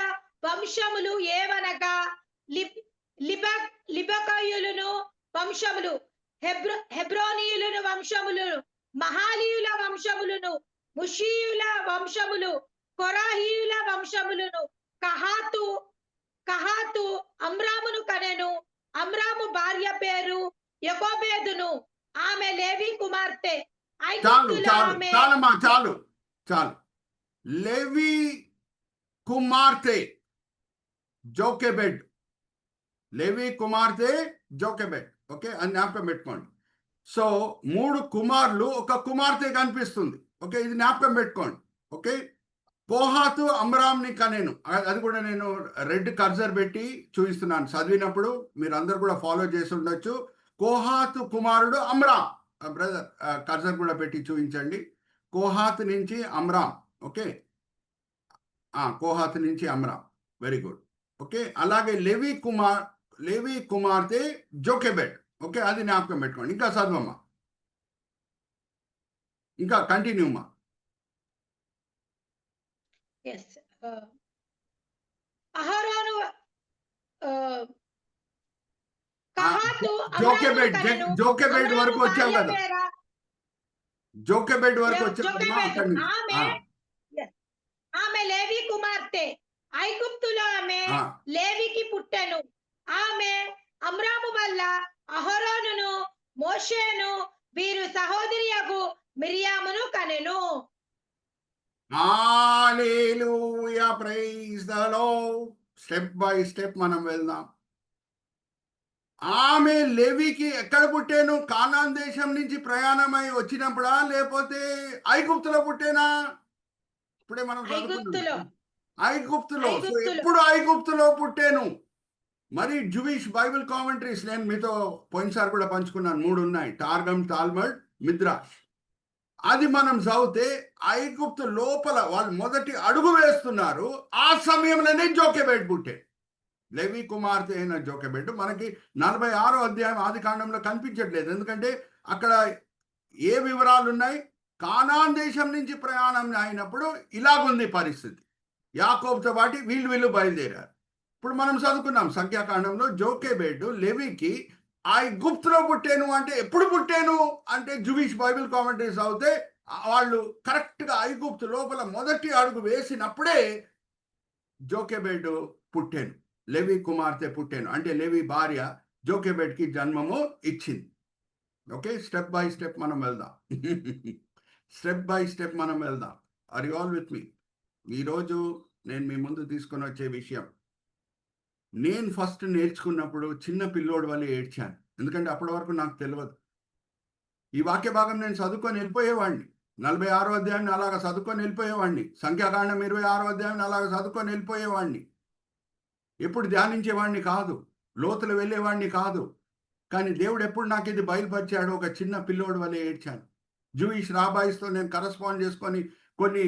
వంశములు ఏవనగా లిబకయులను వంశములు, హెబ్రోనీయులను వంశములు, మహాలీయుల వంశములను, ముషీయుల వంశములు, కొరాహీయుల వంశములను. కహాతు అమ్రామును కనెను. అమ్రాము భార్య పేరు యకోబేదును. ఆమె లేవి కుమార్తె. చాలు ఐగుప్తులో చాలు ఆమె చాలమ్మా, చాలు చాలు. లేవి కుమార్తె జోకెబెడ్, లేవి కుమార్తె జోకెబెడ్. ఓకే, అని జ్ఞాపకం పెట్టుకోండి. సో 3 కుమారులు, ఒక కుమార్తె కనిపిస్తుంది. ఓకే, ఇది జ్ఞాపకం పెట్టుకోండి. ఓకే, కోహాతు అమ్రామ్ని కనేను. అది కూడా నేను రెడ్ కర్సర్ పెట్టి చూపిస్తున్నాను. చదివినప్పుడు మీరు అందరు కూడా ఫాలో చేసి ఉండొచ్చు. కోహాతు కుమారుడు అమ్రామ్. బ్రదర్ కర్సర్ కూడా పెట్టి చూపించండి. కోహాతు నుంచి అమ్రామ్. ఓకే, కోహాతు నుంచి అమ్రామ్. Very good. ఓకే, అలాగే లేవి కుమార్తె జోకెబెడ్. ఓకే, అది జ్ఞాపకం పెట్టుకోండి. ఇంకా చదవమ్మా, ఇంకా కంటిన్యూ అమ్మా. అహరోను కహాతు జోకెబెడ్ అమ్రామును కనెను. జోకెబెడ్ వరకు అమ్రాము వచ్చావు భార్య కదా, పేర జోకెబెడ్ వరకు వచ్చావు కదా జోకెబెదు. అక్కడి నుంచి. ఆమె లేవి కుమార్తె. ఐగుప్తులో ఆమె లేవికి పుట్టెను. ఆమె అమ్రాము వల్ల అహరోనును మోషేను వీరు సహోదరియగు మిరియామును కనెను. Hallelujah, praise the Lord. Step by step మనం వెళ్దాం. ఆమె లేవికి ఎక్కడ పుట్టాను? కానాన్ దేశం నుంచి ప్రయాణమై వచ్చినప్పుడా, లేకపోతే ఐగుప్తులో పుట్టేనా? ఇప్పుడే మనం ఐగుప్తులో. ఐగుప్తులో. సో ఎప్పుడు ఐగుప్తులో పుట్టాను? మరి జూయిష్ బైబిల్ కామెంటరీస్ నేను మీతో పోయినసారి కూడా పంచుకున్నాను. 3 ఉన్నాయి: టార్గమ్, టాల్మడ్, మిద్రాష్. అది మనం చదివితే ఐగుప్తు లోపల వాళ్ళు మొదటి అడుగు వేస్తున్నారు. ఆ సమయంలోనే జోకెబెడ్ పుట్టే. లేవి కుమార్తె అయిన జోకెబెడ్ మనకి 46వ అధ్యాయం ఆది కాండంలో కనిపించట్లేదు. ఎందుకంటే అక్కడ ఏ వివరాలు ఉన్నాయి? కానాన్ దేశం నుంచి ప్రయాణం అయినప్పుడు ఇలాగుంది పరిస్థితి. యాకోబుతో పాటు వీళ్ళు బయలుదేరారు. ఇప్పుడు మనం చదువుకున్నాం సంఖ్యాకాండంలో జోకెబెడ్ లేవికి ఐగుప్తులో పుట్టాను అంటే ఎప్పుడు పుట్టాను అంటే జూయిష్ బైబిల్ కామెంటరీస్ చదివితే వాళ్ళు కరెక్ట్గా ఐగుప్తు లోపల మొదటి అడుగు వేసినప్పుడే జోకెబెడ్ పుట్టాను, లేవి కుమార్తె పుట్టాను. అంటే లేవి భార్య జోకెబెడ్కి జన్మము ఇచ్చింది. ఓకే, స్టెప్ బై స్టెప్ మనం వెళ్దాం. స్టెప్ బై స్టెప్ మనం వెళ్దాం. ఆర్ యు ఆల్ విత్ మీ? ఈరోజు నేను మీ ముందు తీసుకొని వచ్చే విషయం, నేను ఫస్ట్ నేర్చుకున్నప్పుడు చిన్న పిల్లోడు వల్ల ఏడ్చాను. ఎందుకంటే అప్పటి వరకు నాకు తెలియదు. ఈ వాక్య భాగం నేను చదువుకొని వెళ్ళిపోయేవాడిని. 46వ అధ్యాయాన్ని అలాగ చదువుకొని వెళ్ళిపోయేవాడిని. సంఖ్యాకాండం 26వ అధ్యాయాన్ని అలాగ చదువుకొని వెళ్ళిపోయేవాడిని. ఎప్పుడు ధ్యానించేవాడిని కాదు, లోతులు వెళ్ళేవాడిని కాదు. కానీ దేవుడు ఎప్పుడు నాకు ఇది బయలుపరిచాడు? ఒక చిన్న పిల్లోడు వల్ల ఏడ్చాను. జూయిష్ రాబాయిస్తో నేను కరస్పాండ్ చేసుకొని కొన్ని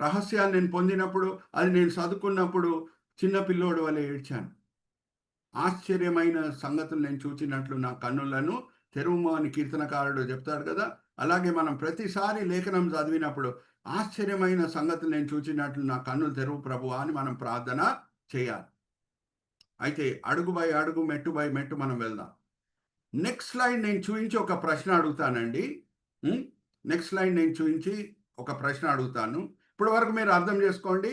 రహస్యాలు నేను పొందినప్పుడు, అది నేను చదువుకున్నప్పుడు చిన్న పిల్లోడు వల్ల ఏడ్చాను. ఆశ్చర్యమైన సంగతులు నేను చూచినట్లు నా కన్నులను తెరువుము అని కీర్తనకారుడు చెప్తాడు కదా. అలాగే మనం ప్రతిసారి లేఖనం చదివినప్పుడు ఆశ్చర్యమైన సంగతులు నేను చూచినట్లు నా కన్నులు తెరువు ప్రభువా అని మనం ప్రార్థన చేయాలి. అయితే అడుగు బై అడుగు, మెట్టు బై మెట్టు మనం వెళ్దాం. నెక్స్ట్ స్లైడ్ నేను చూపించి ఒక ప్రశ్న అడుగుతానండి. నెక్స్ట్ స్లైడ్ నేను చూపించి ఒక ప్రశ్న అడుగుతాను. ఇప్పటి వరకు మీరు అర్థం చేసుకోండి.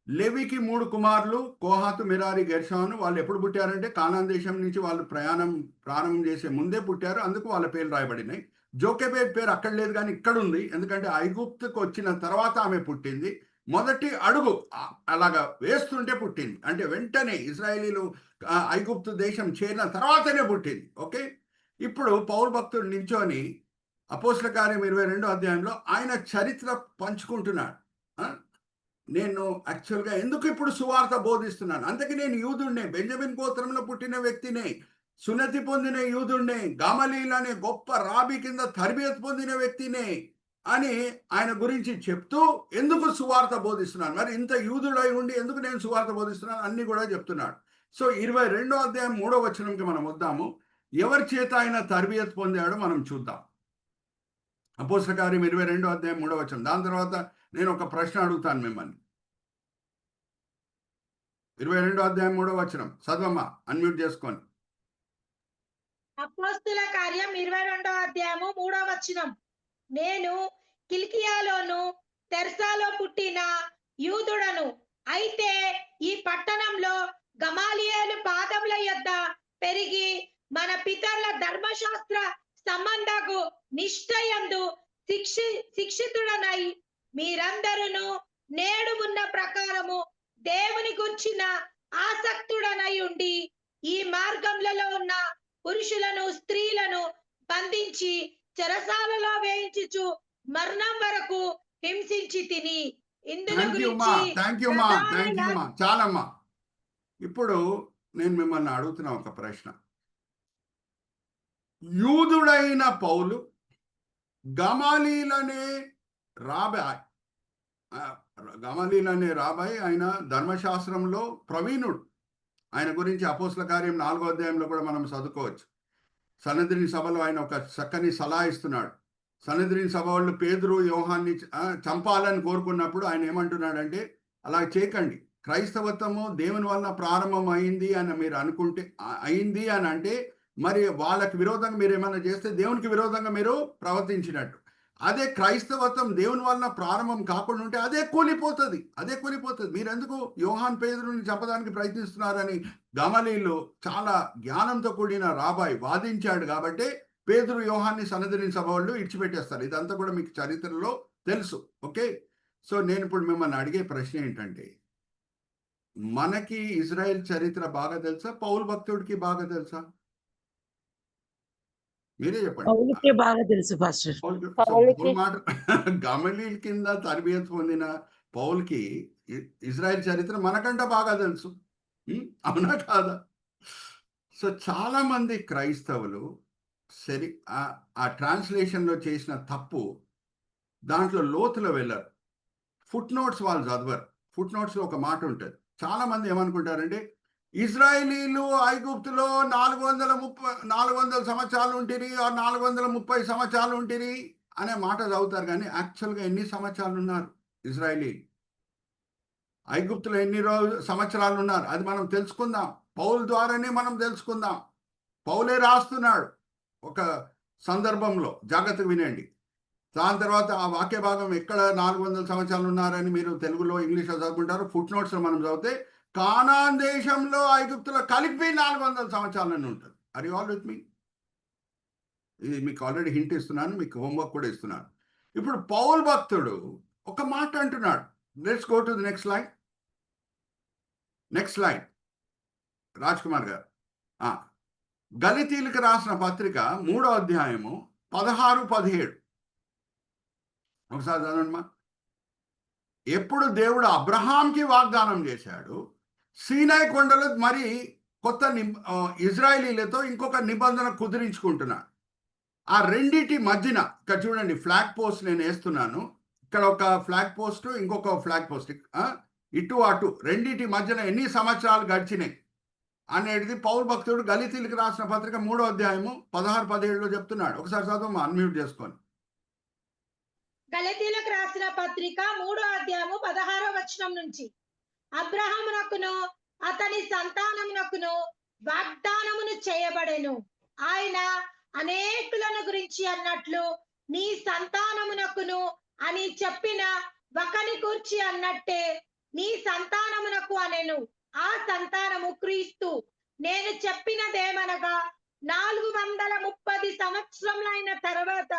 లేవికి 3 కుమారులు, కోహాతు, మెరారి, గెర్షోను. వాళ్ళు ఎప్పుడు పుట్టారంటే కానాన్ దేశం నుంచి వాళ్ళు ప్రారంభం చేసే ముందే పుట్టారు. అందుకు వాళ్ళ పేర్లు రాయబడినాయి. జోకెబెడ్ పేరు అక్కడ లేదు కానీ ఇక్కడ ఉంది. ఎందుకంటే ఐగుప్తుకు వచ్చిన తర్వాత ఆమె పుట్టింది. మొదటి అడుగు అలాగా వేస్తుంటే పుట్టింది. అంటే వెంటనే ఇశ్రాయేలీలు ఐగుప్తు దేశం చేరిన తర్వాతనే పుట్టింది. ఓకే, ఇప్పుడు పౌలు భక్తుడు నించొని అపోస్తల కార్యం 22వ అధ్యాయంలో ఆయన చరిత్ర పంచుకుంటున్నాడు. నేను యాక్చువల్గా ఎందుకు ఇప్పుడు సువార్త బోధిస్తున్నాను? అందుకే నేను యూదుడినే, బెంజమిన్ గోత్రంలో పుట్టిన వ్యక్తినే, సున్నతి పొందిన యూదుడినే, గమలీల్ అనే గొప్ప రాబి కింద తరబియత్ పొందిన వ్యక్తినే. అని ఆయన గురించి చెప్తూ ఎందుకు సువార్త బోధిస్తున్నాను, మరి ఇంత యూదుడై ఉండి ఎందుకు నేను సువార్త బోధిస్తున్నాను అన్ని కూడా చెప్తున్నాడు. సో 22వ అధ్యాయం 3వ వచనంకి మనం వద్దాము. ఎవరి చేత ఆయన తర్బియత్ పొందాడో మనం చూద్దాం. అపోస్తల కార్యం 22వ అధ్యాయం 3వ వచనం. దాని తర్వాత నేను ఒక ప్రశ్న అడుగుతాను మిమ్మల్ని. 22వ అధ్యాయం 3వ వచనం చదవమ్మా, అన్మ్యూట్ చేసుకోండి. అపోస్తుల కార్యం 22వ అధ్యాయము 3వ వచనం. నేను కిల్కియాలోను తెర్సాలో పుట్టిన యూదుడను, అయితే ఈ పట్టణంలో గమాలియేలు పాదముల యొద్ద పెరిగి మన పితరుల ధర్మశాస్త్ర సంబంధకు నిష్ఠయందు శిక్షితుడనై మీరందరూ నేడు ఉన్న ప్రకారము దేవుని గుర్చిన ఆసక్తుడనై ఉండి ఈ మార్గంలో ఉన్న పురుషులను స్త్రీలను బంధించి చెరసాలలో వేయించుచు మరణం వరకు హింసించి తిని ఇందులో థ్యాంక్ యూ మా చాలమ్మా. ఇప్పుడు నేను మిమ్మల్ని అడుగుతున్నా ఒక ప్రశ్న. యూదుడైన పౌలు గమాలీలనే రాబాయ్ ఆయన ధర్మశాస్త్రంలో ప్రవీణుడు. ఆయన గురించి అపోస్తల కార్యం 4వ అధ్యాయంలో కూడా మనం చదువుకోవచ్చు. సనద్రిని సభలో ఆయన ఒక చక్కని సలహా ఇస్తున్నాడు. సనద్రిని సభ వాళ్ళు పేతురు యోహాన్ని చంపాలని కోరుకున్నప్పుడు ఆయన ఏమంటున్నాడంటే, అలా చేయకండి, క్రైస్తవత్వము దేవుని వలన ప్రారంభం అయింది అని మీరు అనుకుంటే అయింది అని అంటే మరి వాళ్ళకి విరోధంగా మీరు ఏమైనా చేస్తే దేవునికి విరోధంగా మీరు ప్రవర్తించినట్టు. అదే క్రైస్తవత్వం దేవుని వలన ప్రారంభం కాకుండా ఉంటే అదే కూలిపోతుంది. మీరు ఎందుకు యోహాన్ పేతురుని చంపడానికి ప్రయత్నిస్తున్నారని గమలీలు చాలా జ్ఞానంతో కూడిన రాబాయ్ వాదించాడు. కాబట్టి పేతురు యోహాన్ని సనద్రిని సభ వాళ్ళు ఇడిచిపెట్టేస్తారు. ఇదంతా కూడా మీకు చరిత్రలో తెలుసు. ఓకే, సో నేను ఇప్పుడు మిమ్మల్ని అడిగే ప్రశ్న ఏంటంటే, మనకి ఇజ్రాయెల్ చరిత్ర బాగా తెలుసా, పౌలు భక్తుడికి బాగా తెలుసా? మీరే చెప్పండి. బాగా తెలుసు పాస్టర్. మాట గమలీల్ కింద తర్బియత్ పొందిన పౌల్కి ఇజ్రాయెల్ చరిత్ర మనకంటే బాగా తెలుసు. అవునా కాదా? సో చాలా మంది క్రైస్తవులు సరి ఆ ట్రాన్స్లేషన్లో చేసిన తప్పు, దాంట్లో లోతులో వెళ్ళరు. ఫుట్ నోట్స్ వాళ్ళు చదవరు. ఫుట్ నోట్స్లో ఒక మాట ఉంటుంది. చాలా మంది ఏమనుకుంటారంటే, ఇజ్రాయేలీలు ఐగుప్తులో 400 సంవత్సరాలు ఉంటిరి, 430 సంవత్సరాలు ఉంటిరి అనే మాట చదువుతారు. కానీ యాక్చువల్గా ఎన్ని సంవత్సరాలు ఉన్నారు ఇజ్రాయేలీ? ఐగుప్తులో ఎన్ని సంవత్సరాలు ఉన్నారు అది మనం తెలుసుకుందాం. పౌలు ద్వారానే మనం తెలుసుకుందాం. పౌలే రాస్తున్నాడు ఒక సందర్భంలో, జాగ్రత్తగా వినండి. దాని తర్వాత ఆ వాక్య భాగం ఎక్కడ 400 సంవత్సరాలు ఉన్నారని మీరు తెలుగులో ఇంగ్లీష్లో చదువుకుంటారు. ఫుట్ నోట్స్లో మనం చదివితే కానాన్ దేశంలో ఐగుప్తులో కలిపి 400 సంవత్సరాలని ఉంటుంది. ఆర్ యు ఆల్ విత్ మీ? ఇది మీకు ఆల్రెడీ హింట్ ఇస్తున్నాను, మీకు హోంవర్క్ కూడా ఇస్తున్నాను. ఇప్పుడు పౌల్ భక్తుడు ఒక మాట అంటున్నాడు. Let's go to the next slide Raj Kumar గారు. గలితీలకు రాసిన పత్రిక 3వ అధ్యాయము 16-17 ఒకసారి చదవండి మా. ఎప్పుడు దేవుడు అబ్రహాంకి వాగ్దానం చేశాడు, సీనాయి కొండలో మరి కొత్త ఇజ్రాయేలీలతో ఇంకొక నిబంధన కుదిరించుకుంటున్నాడు. ఆ రెండిటి మధ్యన ఇక్కడ చూడండి, ఫ్లాగ్ పోస్ట్ నేను వేస్తున్నాను. ఇక్కడ ఒక ఫ్లాగ్ పోస్ట్, ఇంకొక ఫ్లాగ్ పోస్ట్, ఇటు అటు రెండిటి మధ్యన ఎన్ని సంవత్సరాలు గడిచినాయి అనేది పౌలు భక్తుడు గలితీలకు రాసిన పత్రిక 3వ అధ్యాయము 16-17లో చెప్తున్నాడు. ఒకసారి చదువు, అన్మ్యూట్ చేసుకొని. గలతీలకు రాసిన పత్రిక 3వ అధ్యాయము 16వ వచనం నుంచి, అబ్రహామునకును అతని సంతానమునకును వాగ్దానమును చేయబడెను. ఆయన అనేకులను గురించి అన్నట్లు నీ సంతానమునకును అని చెప్పిన ఒకని గూర్చి అన్నట్టే నీ సంతానమునకు అనెను. ఆ సంతానము క్రీస్తు. నేను చెప్పినదేమనగా 430 సంవత్సరములైన తర్వాత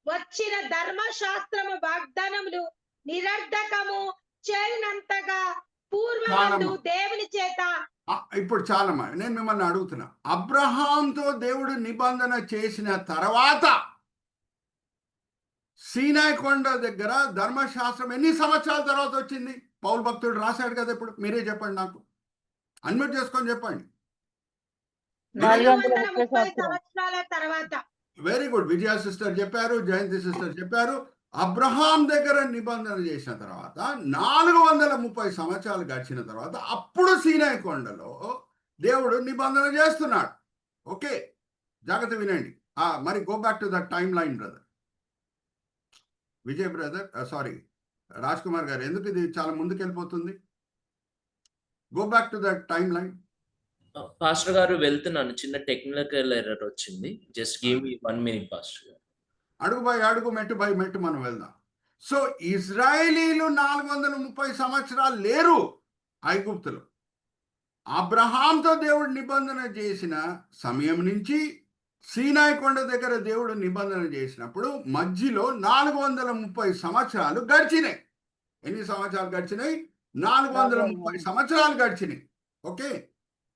వచ్చిన ధర్మశాస్త్రము వాగ్దానములు నిరర్ధకము చేయనంతగా పూర్వమందు దేవుని చేత. ఇప్పుడు చాలమ్మా, నేను మిమ్మల్ని అడుగుతున్నా, అబ్రహాంతో దేవుడు నిబంధన చేసిన తర్వాత సీనాయి కొండ దగ్గర ధర్మశాస్త్రం ఎన్ని సంవత్సరాల తర్వాత వచ్చింది? పౌలు భక్తుడు రాశాడు కదా, ఇప్పుడు మీరే చెప్పండి, నాకు అన్మ్యూట్ చేసుకొని చెప్పండి. 430 సంవత్సరాల తర్వాత. Very good. విజయ సిస్టర్ చెప్పారు, జయంతి సిస్టర్ చెప్పారు. అబ్రహాం దగ్గర నిబంధన చేసిన తర్వాత 430 సంవత్సరాలు గడిచిన తర్వాత అప్పుడు సీనాయి కొండలో దేవుడు నిబంధన చేస్తున్నాడు. ఓకే, జాగ్రత్త వినండి. మరి go back to the time line brother Vijay brother, sorry Raj Kumar గారు, ఎందుకు ఇది చాలా ముందుకు వెళ్ళిపోతుంది? Go back to the time line. Pastor గారు వెళ్తున్నాను, చిన్న టెక్నికల్ ఎర్రర్ వచ్చింది. Just give me 1 minute pastor గారు. అడుగు బై అడుగు, మెట్టు బై మెట్టు మనం వెళ్దాం. సో ఇజ్రాయేలీలు 430 సంవత్సరాలు లేరు ఐగుప్తులు. అబ్రహాంతో దేవుడు నిబంధన చేసిన సమయం నుంచి సీనాయి కొండ దగ్గర దేవుడు నిబంధన చేసినప్పుడు మధ్యలో 430 సంవత్సరాలు గడిచినాయి. ఎన్ని సంవత్సరాలు గడిచినాయి? 430 సంవత్సరాలు గడిచినాయి. ఓకే,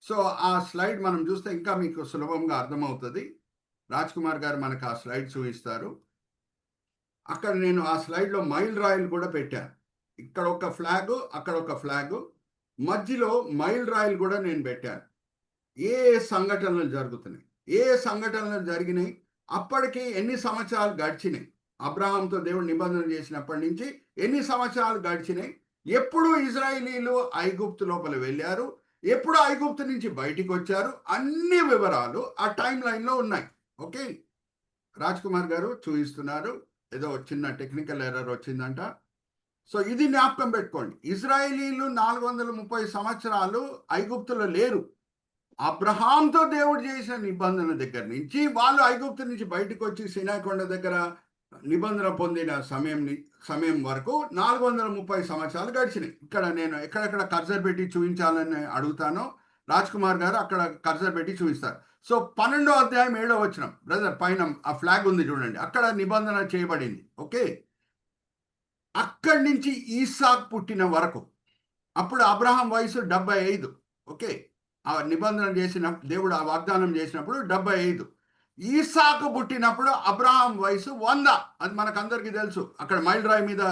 సో ఆ స్లైడ్ మనం చూస్తే ఇంకా మీకు సులభంగా అర్థమవుతుంది. రాజ్ కుమార్ గారు మనకు ఆ స్లైడ్ చూపిస్తారు. అక్కడ నేను ఆ స్లైడ్లో మైల్ రాయిలు కూడా పెట్టాను. ఇక్కడ ఒక ఫ్లాగ్, అక్కడ ఒక ఫ్లాగ్, మధ్యలో మైల్ రాయిలు కూడా నేను పెట్టాను. ఏ సంఘటనలు జరుగుతున్నాయి, ఏ సంఘటనలు జరిగినాయి, అప్పటికి ఎన్ని సంవత్సరాలు గడిచినాయి, అబ్రహాంతో దేవుడు నిబంధన చేసినప్పటి నుంచి ఎన్ని సంవత్సరాలు గడిచినాయి, ఎప్పుడు ఇజ్రాయేలీలు ఐగుప్తు లోపల వెళ్ళారు, ఎప్పుడు ఐగుప్తు నుంచి బయటికి వచ్చారు, అన్ని వివరాలు ఆ టైం లైన్లో ఉన్నాయి. ఓకే, రాజ్ కుమార్ గారు చూపిస్తున్నారు. ఏదో చిన్న టెక్నికల్ ఎర్రర్ వచ్చిందంట. సో ఇది జ్ఞాపకం పెట్టుకోండి. ఇజ్రాయేలీలు 430 సంవత్సరాలు ఐగుప్తులో లేరు. అబ్రహాంతో దేవుడు చేసిన నిబంధన దగ్గర నుంచి వాళ్ళు ఐగుప్తు నుంచి బయటకు వచ్చి సీనాయి కొండ దగ్గర నిబంధన పొందిన సమయం వరకు 430 సంవత్సరాలు గడిచినాయి. ఇక్కడ నేను ఎక్కడెక్కడ కర్సర్ పెట్టి చూపించాలని అడుగుతానో రాజ్ కుమార్ గారు అక్కడ కర్సర్ పెట్టి చూపిస్తారు. సో 12వ అధ్యాయం 7వ వచనం బ్రదర్, పైన ఆ ఫ్లాగ్ ఉంది చూడండి, అక్కడ నిబంధన చేయబడింది. ఓకే, అక్కడి నుంచి ఈసాక్ పుట్టిన వరకు, అప్పుడు అబ్రహాం వయసు 75. ఓకే, ఆ నిబంధన చేసిన దేవుడు ఆ వాగ్దానం చేసినప్పుడు 75. ఈసాకు పుట్టినప్పుడు అబ్రహాం వయసు 100. అది మనకందరికీ తెలుసు. అక్కడ మైల్ రాయి మీద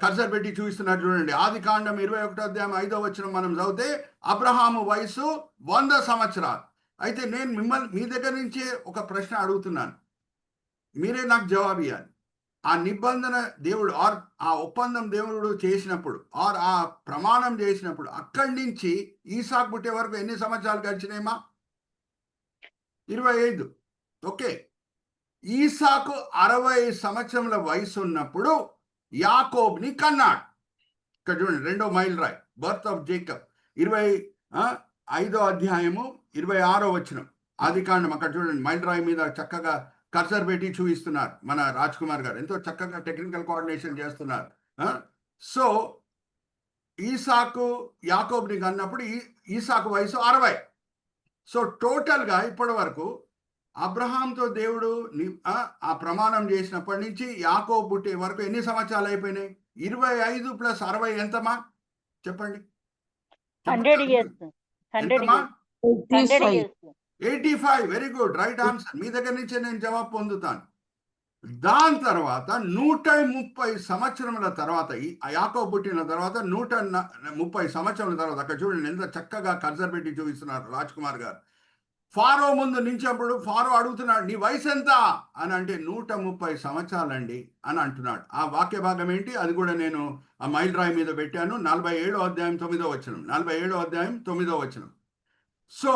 కర్సర్ పెట్టి చూపిస్తున్నారు చూడండి. ఆదికాండం 21వ అధ్యాయం 5వ వచనం మనం చదివితే అబ్రహాము వయసు 100 సంవత్సరాలు. అయితే నేను మీ దగ్గర నుంచే ఒక ప్రశ్న అడుగుతున్నాను, మీరే నాకు జవాబు ఇవ్వాలి. ఆ నిబంధన దేవుడు ఆ ఒప్పందం దేవుడు చేసినప్పుడు ఆ ప్రమాణం చేసినప్పుడు అక్కడి నుంచి ఈసాకు పుట్టే వరకు ఎన్ని సంవత్సరాలు గడిచినాయమా? 25. ఓకే, ఈసాకు 60 సంవత్సరముల వయసు ఉన్నప్పుడు యాకోబుని కన్నాడు. ఇక్కడ చూడండి, 2వ మైల్ రాయ్, బర్త్ ఆఫ్ జేకబ్, 25వ అధ్యాయము 26వ వచనం ఆదికాండం. అక్కడ చూడండి, మైల్ రాయ్ మీద చక్కగా కర్సర్ పెట్టి చూపిస్తున్నారు మన రాజ్ కుమార్ గారు, ఎంతో చక్కగా టెక్నికల్ కోఆర్డినేషన్ చేస్తున్నారు. సో ఈసాకు యాకోబుని కన్నప్పుడు ఈసాకు వయసు 60. సో టోటల్గా ఇప్పటి వరకు అబ్రహాంతో దేవుడు ఆ ప్రమాణం చేసినప్పటి నుంచి యాకోబు పుట్టే వరకు ఎన్ని సంవత్సరాలు అయిపోయినాయి? 25 + 60 ఎంతమా చెప్పండి? 100 years. 85. Very good, right answer. మీ దగ్గర నుంచే నేను జవాబు పొందుతాను. దాని తర్వాత 130 సంవత్సరముల తర్వాత యాకోబు పుట్టిన తర్వాత 130 సంవత్సరాల తర్వాత అక్కడ చూడండి ఎంత చక్కగా కర్సర్ పెట్టి చూపిస్తున్నారు రాజ్ కుమార్ గారు. ఫారో ముందు నించినప్పుడు ఫారో అడుగుతున్నాడు, నీ వయసు ఎంత అని అంటే 130 సంవత్సరాలండి అని అంటున్నాడు. ఆ వాక్య భాగం ఏంటి? అది కూడా నేను ఆ మైల్ రాయి మీద పెట్టాను. 47వ అధ్యాయం 9వ వచనం. 47వ అధ్యాయం 9వ వచనం. సో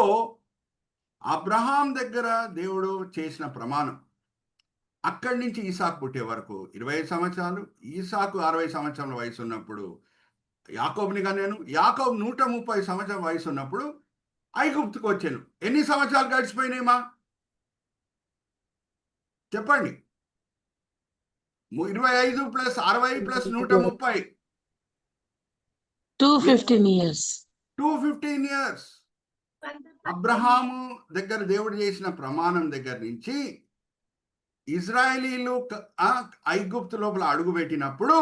అబ్రహాం దగ్గర దేవుడు చేసిన ప్రమాణం అక్కడి నుంచి ఈసాకు పుట్టే వరకు 25 సంవత్సరాలు. ఈసాకు 60 సంవత్సరాల వయసు ఉన్నప్పుడు యాకోబుని కన్నాను. యాకోబు 130 సంవత్సరాల వయసు ఉన్నప్పుడు ఐగుప్తుకు వచ్చాను. ఎన్ని సంవత్సరాలు గడిచిపోయినాయిమా చెప్పండి? 25 + 60 + 130 215 years. 215 years. అబ్రహాము దగ్గర దేవుడు చేసిన ప్రమాణం దగ్గర నుంచి ఇజ్రాయేలీలు ఐగుప్తు లోపల అడుగుపెట్టినప్పుడు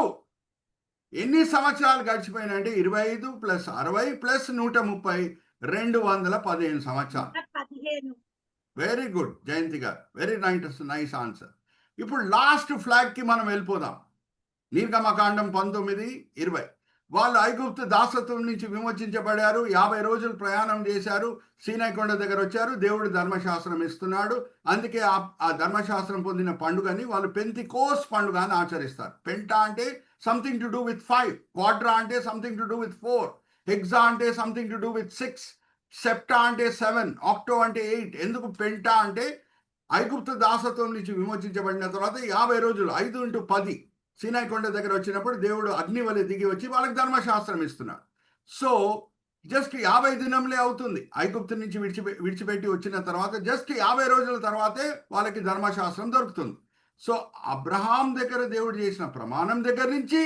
ఎన్ని సంవత్సరాలు గడిచిపోయినాయంటే 25 + 60 + 130 215 సంవత్సరాలు. వెరీ గుడ్ జయంతి గారు, వెరీ నైస్ ఆన్సర్. ఇప్పుడు లాస్ట్ ఫ్లాగ్ కి మనం వెళ్ళిపోదాం. నిర్గమకాండం 19:20. వాళ్ళు ఐగుప్తు దాసత్వం నుంచి విమోచించబడారు. 50 రోజులు ప్రయాణం చేశారు. సీనాయి కొండ దగ్గర వచ్చారు. దేవుడు ధర్మశాస్త్రం ఇస్తున్నాడు. అందుకే ఆ ధర్మశాస్త్రం పొందిన పండుగని వాళ్ళు పెంతికోస్ పండుగ అని ఆచరిస్తారు. పెంటా అంటే something to do with 5, quadra అంటే something to do with 4, hexa అంటే something to do with 6, septa అంటే 7, ఆక్టో అంటే 8. ఎందుకు పెంటా అంటే ఐగుప్తు దాసత్వం నుంచి విమోచించబడిన తర్వాత 50 రోజులు 5 into 10 సీనాయి కొండ దగ్గర వచ్చినప్పుడు దేవుడు అగ్ని వలె దిగి వచ్చి వాళ్ళకి ధర్మశాస్త్రం ఇస్తున్నాడు. సో జస్ట్ 50 దినంలే అవుతుంది. ఐగుప్తు నుంచి విడిచిపెట్టి వచ్చిన తర్వాత జస్ట్ 50 రోజుల తర్వాతే వాళ్ళకి ధర్మశాస్త్రం దొరుకుతుంది. సో అబ్రహాం దగ్గర దేవుడు చేసిన ప్రమాణం దగ్గర నుంచి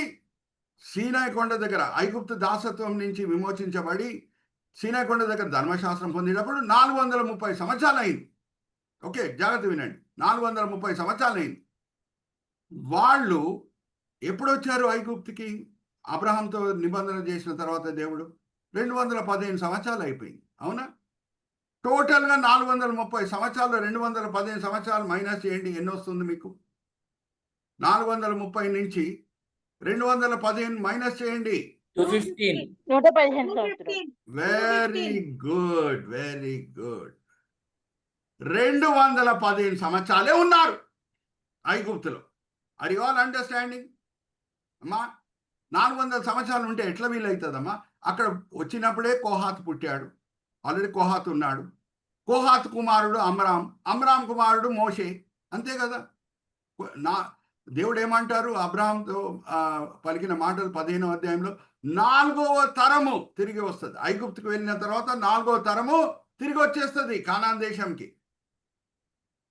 సీనాయి కొండ దగ్గర ఐగుప్తు దాసత్వం నుంచి విమోచించబడి సీనాయి కొండ దగ్గర ధర్మశాస్త్రం పొందినప్పుడు 430 సంవత్సరాలు అయింది. ఓకే, జాగ్రత్త వినండి. 430 సంవత్సరాలు అయింది. వాళ్ళు ఎప్పుడు వచ్చారు ఐగుప్తుకి? అబ్రహాంతో నిబంధన చేసిన తర్వాత దేవుడు 215 సంవత్సరాలు అయిపోయింది. అవునా? టోటల్గా 430 సంవత్సరాలు 215 సంవత్సరాలు మైనస్ చేయండి, ఎన్ని వస్తుంది మీకు? 430 నుంచి 215 మైనస్ చేయండి. 215. 115 సంవత్సరాలు. Very good, very good. 215 సంవత్సరాలే ఉన్నారు ఐగుప్తులో. ఆర్ యు ఆల్ అండర్స్టాండింగ్ అమ్మా? 400 సంవత్సరాలు ఉంటే ఎట్లా వీలవుతుందమ్మా? అక్కడ వచ్చినప్పుడే కోహాత్ పుట్టాడు. ఆల్రెడీ కోహాత్ ఉన్నాడు. కోహాత్ కుమారుడు అమ్రామ్, అమ్రామ్ కుమారుడు మోషే. అంతే కదా? దేవుడు ఏమంటారు? అబ్రహాంతో పలికిన మాటలు 15వ అధ్యాయంలో 4వ తరము తిరిగి వస్తుంది. ఐగుప్తుకు వెళ్ళిన తర్వాత 4వ తరము తిరిగి వచ్చేస్తుంది కానాన్ దేశంకి.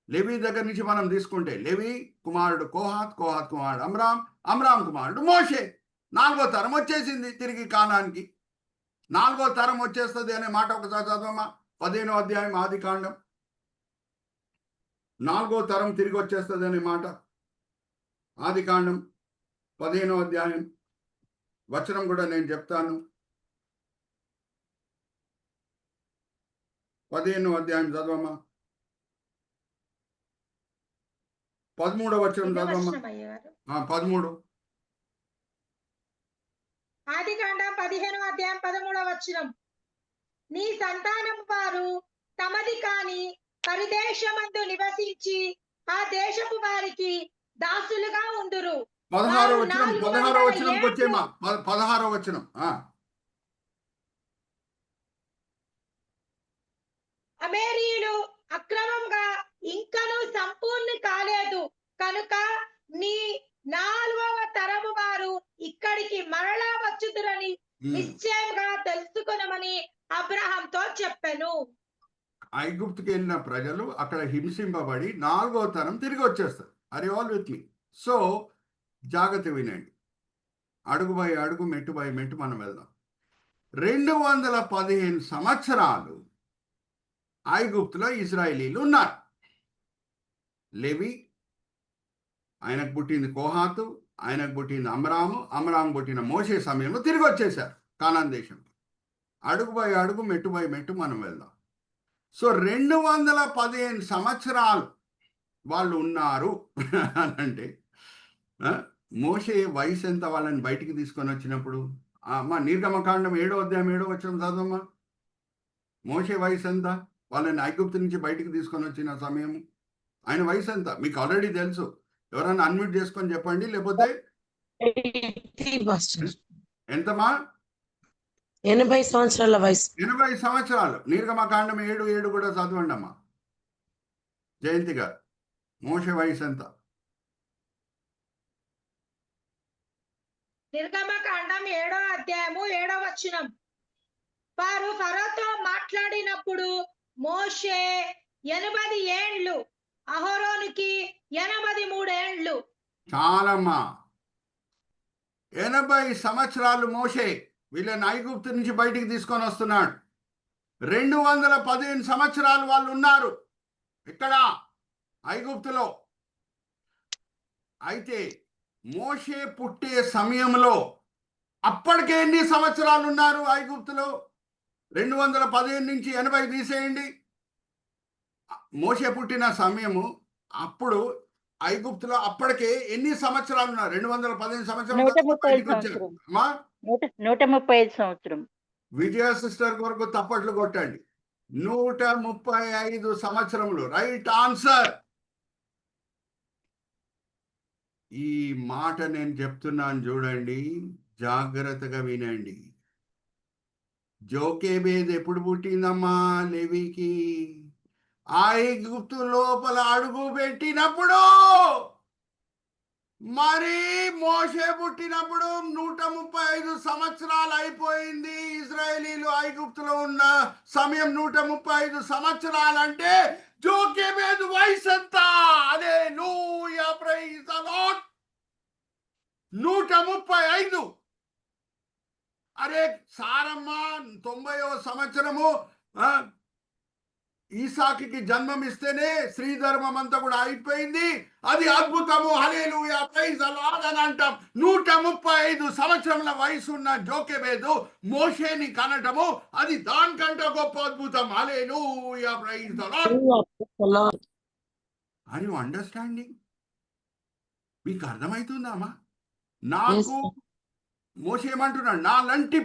లెవి దగ్గర నుంచి మనం తీసుకుంటే లెవి కుమారుడు కోహాత్, కోహాత్ కుమారుడు అమ్రామ్, అమ్రామ్ కుమారుడు మోషే. 4వ తరం వచ్చేసింది తిరిగి కానాన్కి. 4వ తరం వచ్చేస్తుంది అనే మాట ఒకసారి చదవమ్మా. 15వ అధ్యాయం ఆదికాండం. 4వ తరం తిరిగి వచ్చేస్తుంది అనే మాట ఆదికాండం 15వ అధ్యాయం వచనం కూడా నేను చెప్తాను. 15వ అధ్యాయం చదవమ్మా. 13వ వచనం చదవమ్మా. 13. ఆదికాండం 15వ అధ్యాయం 13వ వచనం. నీ సంతానం వారు తమది కాని పరిదేశమందు నివసించి ఆ దేశపు వారికి దాసులుగా ఉండురు. 16వ వచనంకి వచ్చేమా. 16వ వచనం. అమేరీయులు అక్రమంగా ఇంకను సంపూర్ణ కాలేదు కనుక నీ 4వ తరము వారు ఇక్కడికి మరలా వచ్చుదురని నిశ్చయంగా తెలుసుకొనమని అబ్రహాంతో చెప్పాను. ఐగుప్తుకి వెళ్ళిన ప్రజలు అక్కడ హింసింపబడి 4వ తరం తిరిగి వచ్చేస్తారు. Are you all with me? So జాగ్రత్త వినండి. అడుగు బై అడుగు, మెట్టు బై మెట్టు మనం వెళ్దాం. 215 సంవత్సరాలు ఐగుప్తులో ఇజ్రాయేలీలు ఉన్నారు. లెవి, ఆయనకు పుట్టింది కోహాతు, ఆయనకు పుట్టింది అమ్రాము, అమ్రాము పుట్టిన మోషే సమయంలో తిరిగి వచ్చేసారు కానాన్ దేశంకి. అడుగు బై అడుగు, మెట్టు బై మెట్టు మనం వెళ్దాం. సో 215 సంవత్సరాలు వాళ్ళు ఉన్నారు అని అంటే మోషే వయసు ఎంత వాళ్ళని బయటికి తీసుకొని వచ్చినప్పుడు? మా నిర్గమకాండం 7వ అధ్యాయం 7వ వచనం చదవమ్మా. మోషే వయసు ఎంత వాళ్ళని ఐగుప్తు నుంచి బయటికి తీసుకొని వచ్చిన సమయం? ఆయన వయసు ఎంత మీకు ఆల్రెడీ తెలుసు. ఎవరైనా అన్మ్యూట్ చేసుకొని చెప్పండి, లేకపోతే ఎంతమా? 80 సంవత్సరాల వయసు. 80 సంవత్సరాలు. నిర్గమకాండం 7:7 కూడా చదవండి అమ్మా జయంతి గారు. మోషే వయసు ఎంత? నిర్గమకాండం 7వ అధ్యాయము 7వ వచనం. వారు ఫరోతో మాట్లాడినప్పుడు మోషే 80 ఏండ్లు, అహరోనుకి 83 ఏండ్లు. చాలమ్మా. 80 సంవత్సరాలు మోషే వీళ్ళని ఐగుప్తు నుంచి బయటికి తీసుకొని వస్తున్నాడు. 215 సంవత్సరాలు వాళ్ళు ఉన్నారు ఇక్కడ ఐగుప్తులో. అయితే మోషే పుట్టే సమయంలో అప్పటికే ఎన్ని సంవత్సరాలు ఉన్నారు ఐగుప్తులో? 215 నుంచి 80 తీసేయండి. మోషే పుట్టిన సమయము అప్పుడు ఐగుప్తులో అప్పటికే ఎన్ని సంవత్సరాలు ఉన్నారు? 215 సంవత్సరాలు. 135 సంవత్సరం. విజయ సిస్టర్ కొరకు తప్పట్లు కొట్టండి. 135 సంవత్సరములు. Right answer. ఈ మాట నేను చెప్తున్నాను చూడండి, జాగ్రత్తగా వినండి. జోకేబేద్ ఎప్పుడు పుట్టిందమ్మా లేవికి? ఐగుప్తు లోపల అడుగు పెట్టినప్పుడు. మరి మోషే పుట్టినప్పుడు 135 సంవత్సరాలు అయిపోయింది. ఇజ్రాయేలీలు ఐగుప్తులో ఉన్న సమయం 135 సంవత్సరాలంటే జోకేబేద్ వయసు ఎంత? హల్లెలూయా, ప్రైజ్ ది లార్డ్. 135. అరే సారమ్మ 90వ సంవత్సరము ఈసాకి జన్మం ఇస్తేనే శ్రీధర్మం అంతా కూడా అయిపోయింది. అది అద్భుతము. హల్లెలూయా, ప్రైజ్ ది లార్డ్ అని అంటాం. 135 సంవత్సరముల వయసున్న జోకెబేదు మోషేని కనటము అది దానికంటే గొప్ప అద్భుతం. Hallelujah, praise the Lord. Are you understanding? మీకు అర్థమవుతుందమ్మా? నాకు మోషే ఏమంటున్నాడు, నాలంటి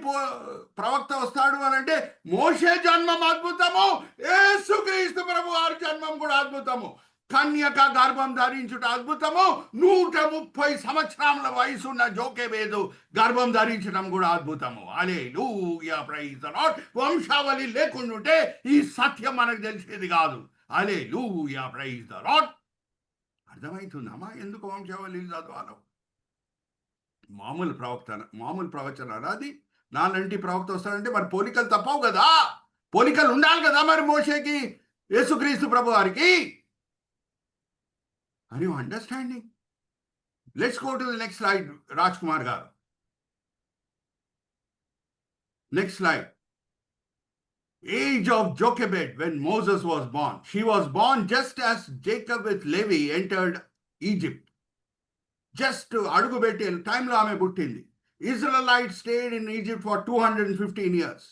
ప్రవక్త వస్తాడు అని అంటే మోషే జన్మం అద్భుతము, యేసుక్రీస్తు ప్రభు వారి జన్మం కూడా అద్భుతము. కన్యక గర్భం ధరించుట అద్భుతము. 130 సంవత్సరాల వయసున్న జోకెబేదు గర్భం ధరించడం కూడా అద్భుతము. హల్లెలూయా, ప్రైజ్ ది లార్డ్. వంశావళి లేకుండాంటే ఈ సత్యం మనకు తెలిసేది కాదు. హల్లెలూయా, ప్రైజ్ ది లార్డ్. అర్థమవుతుందమ్మా ఎందుకు వంశావళి చదవాలో? మామూలు ప్రవచన అది. నాలంటి ప్రవక్త వస్తాడంటే మరి పోలికలు తప్పవు కదా, పోలికలు ఉండాలి కదా మరి మోషేకి యేసుక్రీస్తు ప్రభు వారికి. Are you understanding? Let's go to the next slide Raj Kumar garu. Next slide. Age of Jochebed when Moses was born. She was born just as Jacob with Levi entered Egypt. Just అడుగు పెట్టే టైంలో ఆమె పుట్టింది. Israelites stayed in Egypt for 215 years.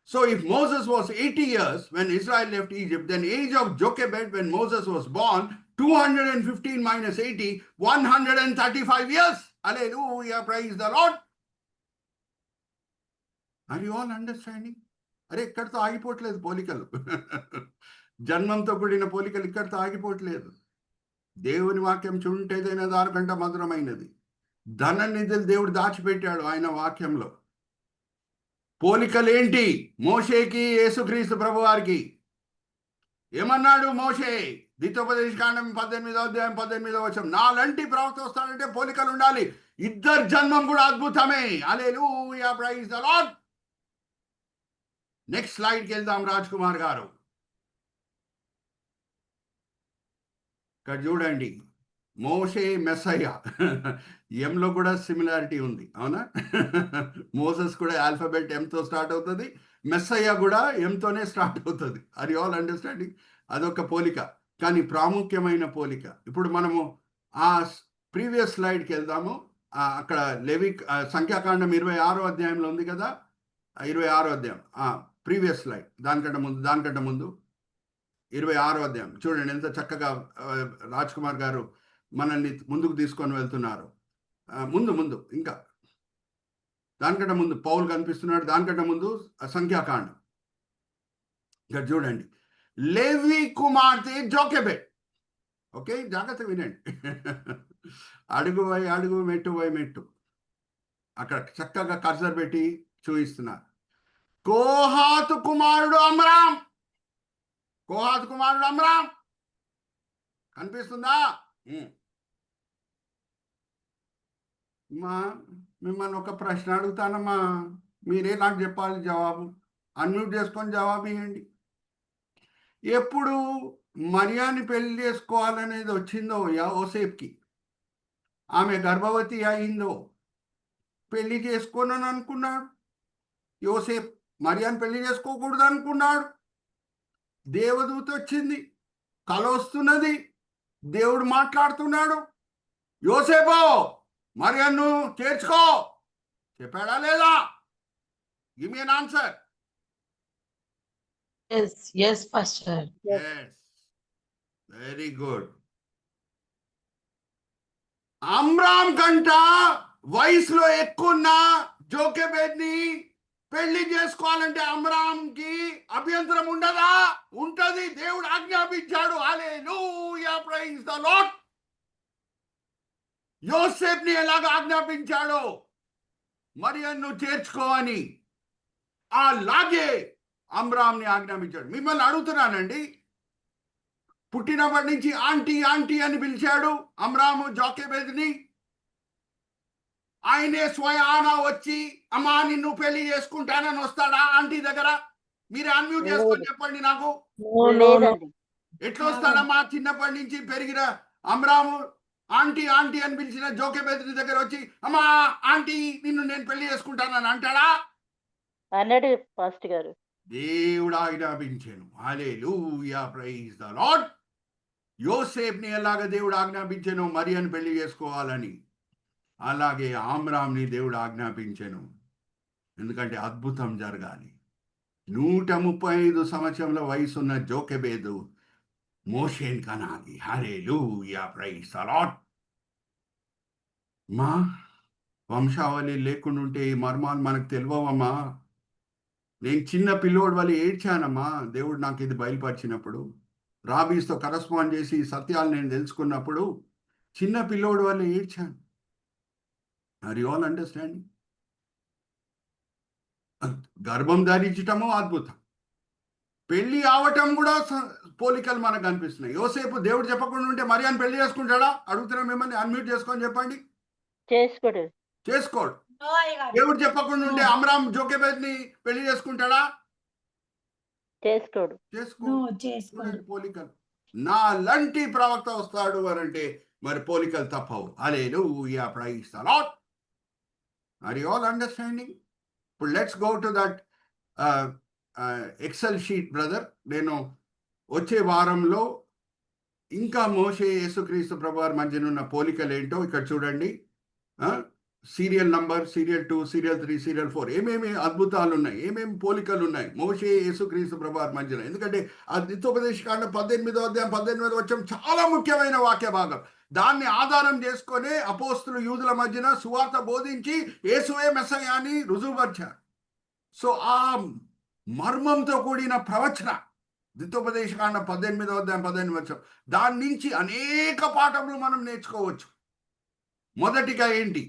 So if Moses was 80 years when Israel left Egypt, then age of Jochebed when Moses was born, 215 minus 80, 135 years. Hallelujah, praise the Lord. Are you all understanding? అరే ఇక్కడితో ఆగిపోవట్లేదు పోలికలు. జన్మంతో కూడిన పోలికలు ఇక్కడితో ఆగిపోవట్లేదు. దేవుని వాక్యం చుంటేదైనా దానికంటే మధురమైనది. ధన నిధులు దేవుడు దాచిపెట్టాడు ఆయన వాక్యంలో. పోలికలేంటి? మోషేకి యేసుక్రీస్తు ప్రభు వారికి ఏమన్నాడు మోషే? ద్వితోపదేశకాండం 18వ అధ్యాయం 18వ వచనం, నాలంటి ప్రవక్త వస్తాడంటే పోలికలు ఉండాలి. ఇద్దరు జన్మం కూడా అద్భుతమే. హల్లెలూయా, ప్రైజ్ ది లార్డ్. నెక్స్ట్ స్లైడ్కి వెళ్దాం రాజ్ కుమార్ గారు. ఇక్కడ చూడండి, మోషే మెస్సయ్య. ఎంలో కూడా సిమిలారిటీ ఉంది, అవునా? మోసెస్ కూడా ఆల్ఫాబెట్ ఎంతో స్టార్ట్ అవుతుంది, మెస్సయ్య కూడా ఎంతోనే స్టార్ట్ అవుతుంది. అది ఆల్ అండర్స్టాండింగ్. అదొక పోలిక, కానీ ప్రాముఖ్యమైన పోలిక. ఇప్పుడు మనము ఆ ప్రీవియస్ స్లైడ్కి వెళ్దాము. అక్కడ సంఖ్యాకాండం 26వ అధ్యాయంలో ఉంది కదా, 26వ అధ్యాయం ప్రీవియస్ స్లైడ్. దానికంటే ముందు 26వ అధ్యాయం చూడండి ఎంత చక్కగా రాజ్ కుమార్ గారు మనల్ని ముందుకు తీసుకొని వెళ్తున్నారు. ముందు ఇంకా దానికంటే ముందు పౌలు కనిపిస్తున్నాడు. దానికంటే ముందు సంఖ్యాకాండం. ఇక్కడ చూడండి, లేవి కుమార్తె జోకెబెడ్. ఓకే, జాగ్రత్త వినండి. అడుగు మెట్టు అక్కడ చక్కగా కర్సర్ పెట్టి చూపిస్తున్నారు. కోహాతు కుమారుడు అమ్రాం కనిపిస్తుందా? మిమ్మల్ని ఒక ప్రశ్న అడుగుతానమ్మా, మీరే నాకు చెప్పాలి జవాబు. అన్మ్యూట్ చేసుకొని జవాబు ఇవ్వండి. ఎప్పుడు మరియాని పెళ్లి చేసుకోవాలనేది వచ్చిందో యోసేపుకి, ఆమె గర్భవతి అయిందో పెళ్లి చేసుకోనని అనుకున్నాడు యోసేపు. మరియాని పెళ్లి చేసుకోకూడదు అనుకున్నాడు. దేవదూత వచ్చింది, కల వస్తున్నది, దేవుడు మాట్లాడుతున్నాడు. యోసేపు మరియాను చేర్చుకో చెప్పాడా లేదా? Give me an answer. Yes, pastor. Yes, very good. అమ్రాం కంట వయసులో ఎక్కువ జోకెబేద్ని పెళ్లి చేసుకోవాలంటే అమ్రామ్కి అభ్యంతరం ఉండదా? ఉంటది. దేవుడు ఆజ్ఞాపించాడు. హల్లెలూయా, ప్రైజ్ ద లార్డ్. యోసేపుని ఎలాగ ఆజ్ఞాపించాడో మరియను చేర్చుకోవని, అలాగే అమ్రామ్ని ఆజ్ఞాపించాడు. మిమ్మల్ని అడుగుతున్నానండి, పుట్టినప్పటి నుంచి ఆంటీ ఆంటీ అని పిలిచాడు అమ్రాము జోకెబేద్ని. ఆయనే స్వయానా వచ్చి అమ్మా నిన్ను పెళ్లి చేసుకుంటానని వస్తాడా ఆంటీ దగ్గర? మీరు అన్మ్యూట్ చేసుకొని చెప్పండి నాకు. లేదండి. ఎట్లా వస్తాడమ్మా? చిన్నప్పటి నుంచి పెరిగిన అమ్రాము ఆంటీ ఆంటీ అని పిలిచిన జోకెబేద్ని దగ్గర వచ్చి అమ్మా ఆంటీ నిన్ను నేను పెళ్లి చేసుకుంటానని అంటాడా? అన్నాడు పాస్టర్ గారు. దేవుడు ఆజ్ఞాపించాను. హల్లెలూయా, ప్రైజ్ ద లార్డ్. యోసేపుని ఎలాగ దేవుడు ఆజ్ఞాపించాను మరియను పెళ్లి చేసుకోవాలని, అలాగే ఆమ్రామ్ని దేవుడు ఆజ్ఞాపించాను. ఎందుకంటే అద్భుతం జరగాలి. 135 సంవత్సరంల వయసున్న జోకెబేదు మోషేని కనాలి. హల్లెలూయా, ప్రైజ్ ద లార్డ్. మా వంశావళి లేకుండా ఉంటే ఈ మర్మాలు మనకు తెలియవమ్మా. నేను చిన్న పిల్లోడు వల్ల ఏడ్చానమ్మా. దేవుడు నాకు ఇది బయలుపరిచినప్పుడు, రాబీస్తో కరస్పాండ్ చేసి ఈ సత్యాలు నేను తెలుసుకున్నప్పుడు చిన్న పిల్లోడు వల్ల ఏడ్చాను. Are you all understanding? గర్భం ధరించటము అద్భుతం, పెళ్లి అవటం కూడా పోలికలు మనకు కనిపిస్తున్నాయి. యోసేపు దేవుడు చెప్పకుండా ఉంటే మరియాను పెళ్లి చేసుకుంటాడా? అడుగుతున్నా మిమ్మల్ని. అన్మ్యూట్ చేసుకొని చెప్పండి. చేసుకోడు. చేసుకోడు. నో అయ్యగారు. దేవుడు చెప్పకుండా ఉంటే అమ్రామ్ జోకెబేద్ని పెళ్లి చేసుకుంటాడా? చేసుకోడు. చేసుకో. నో చేసుకోండి. పోలికలు. నా లాంటి ప్రవక్త వస్తాడు అని అంటే మరి పోలికలు తప్పవు. Hallelujah, praise the Lord. Are you all understanding? ఇప్పుడు let's go to that Excel sheet brother. నేను వచ్చే వారంలో ఇంకా మోషే యేసుక్రీస్తు ప్రభువారి మధ్యన ఉన్న పోలికలు ఏంటో ఇక్కడ చూడండి. Serial number, serial 2, serial 3, serial 4 ఏమేమి అద్భుతాలు ఉన్నాయి, ఏమేమి పోలికలు ఉన్నాయి మోషే యేసుక్రీస్తు ప్రభువారి మధ్యన. ఎందుకంటే ఆ ద్వితోపదేశకాండం 18వ అధ్యాయం 18వ వచనం చాలా ముఖ్యమైన వాక్య భాగం. దాన్ని ఆధారం చేసుకొని అపోస్తులు యూదుల మధ్యన సువార్త బోధించి యేసువే మెస్సయ్య అని రుజువుపరిచారు. సో ఆ మర్మంతో కూడిన ప్రవచన ద్వితోపదేశకాండం 18వ అధ్యాయం 18వ వచనం, దాని నుంచి అనేక పాఠములు మనం నేర్చుకోవచ్చు. మొదటిగా ఏంటి?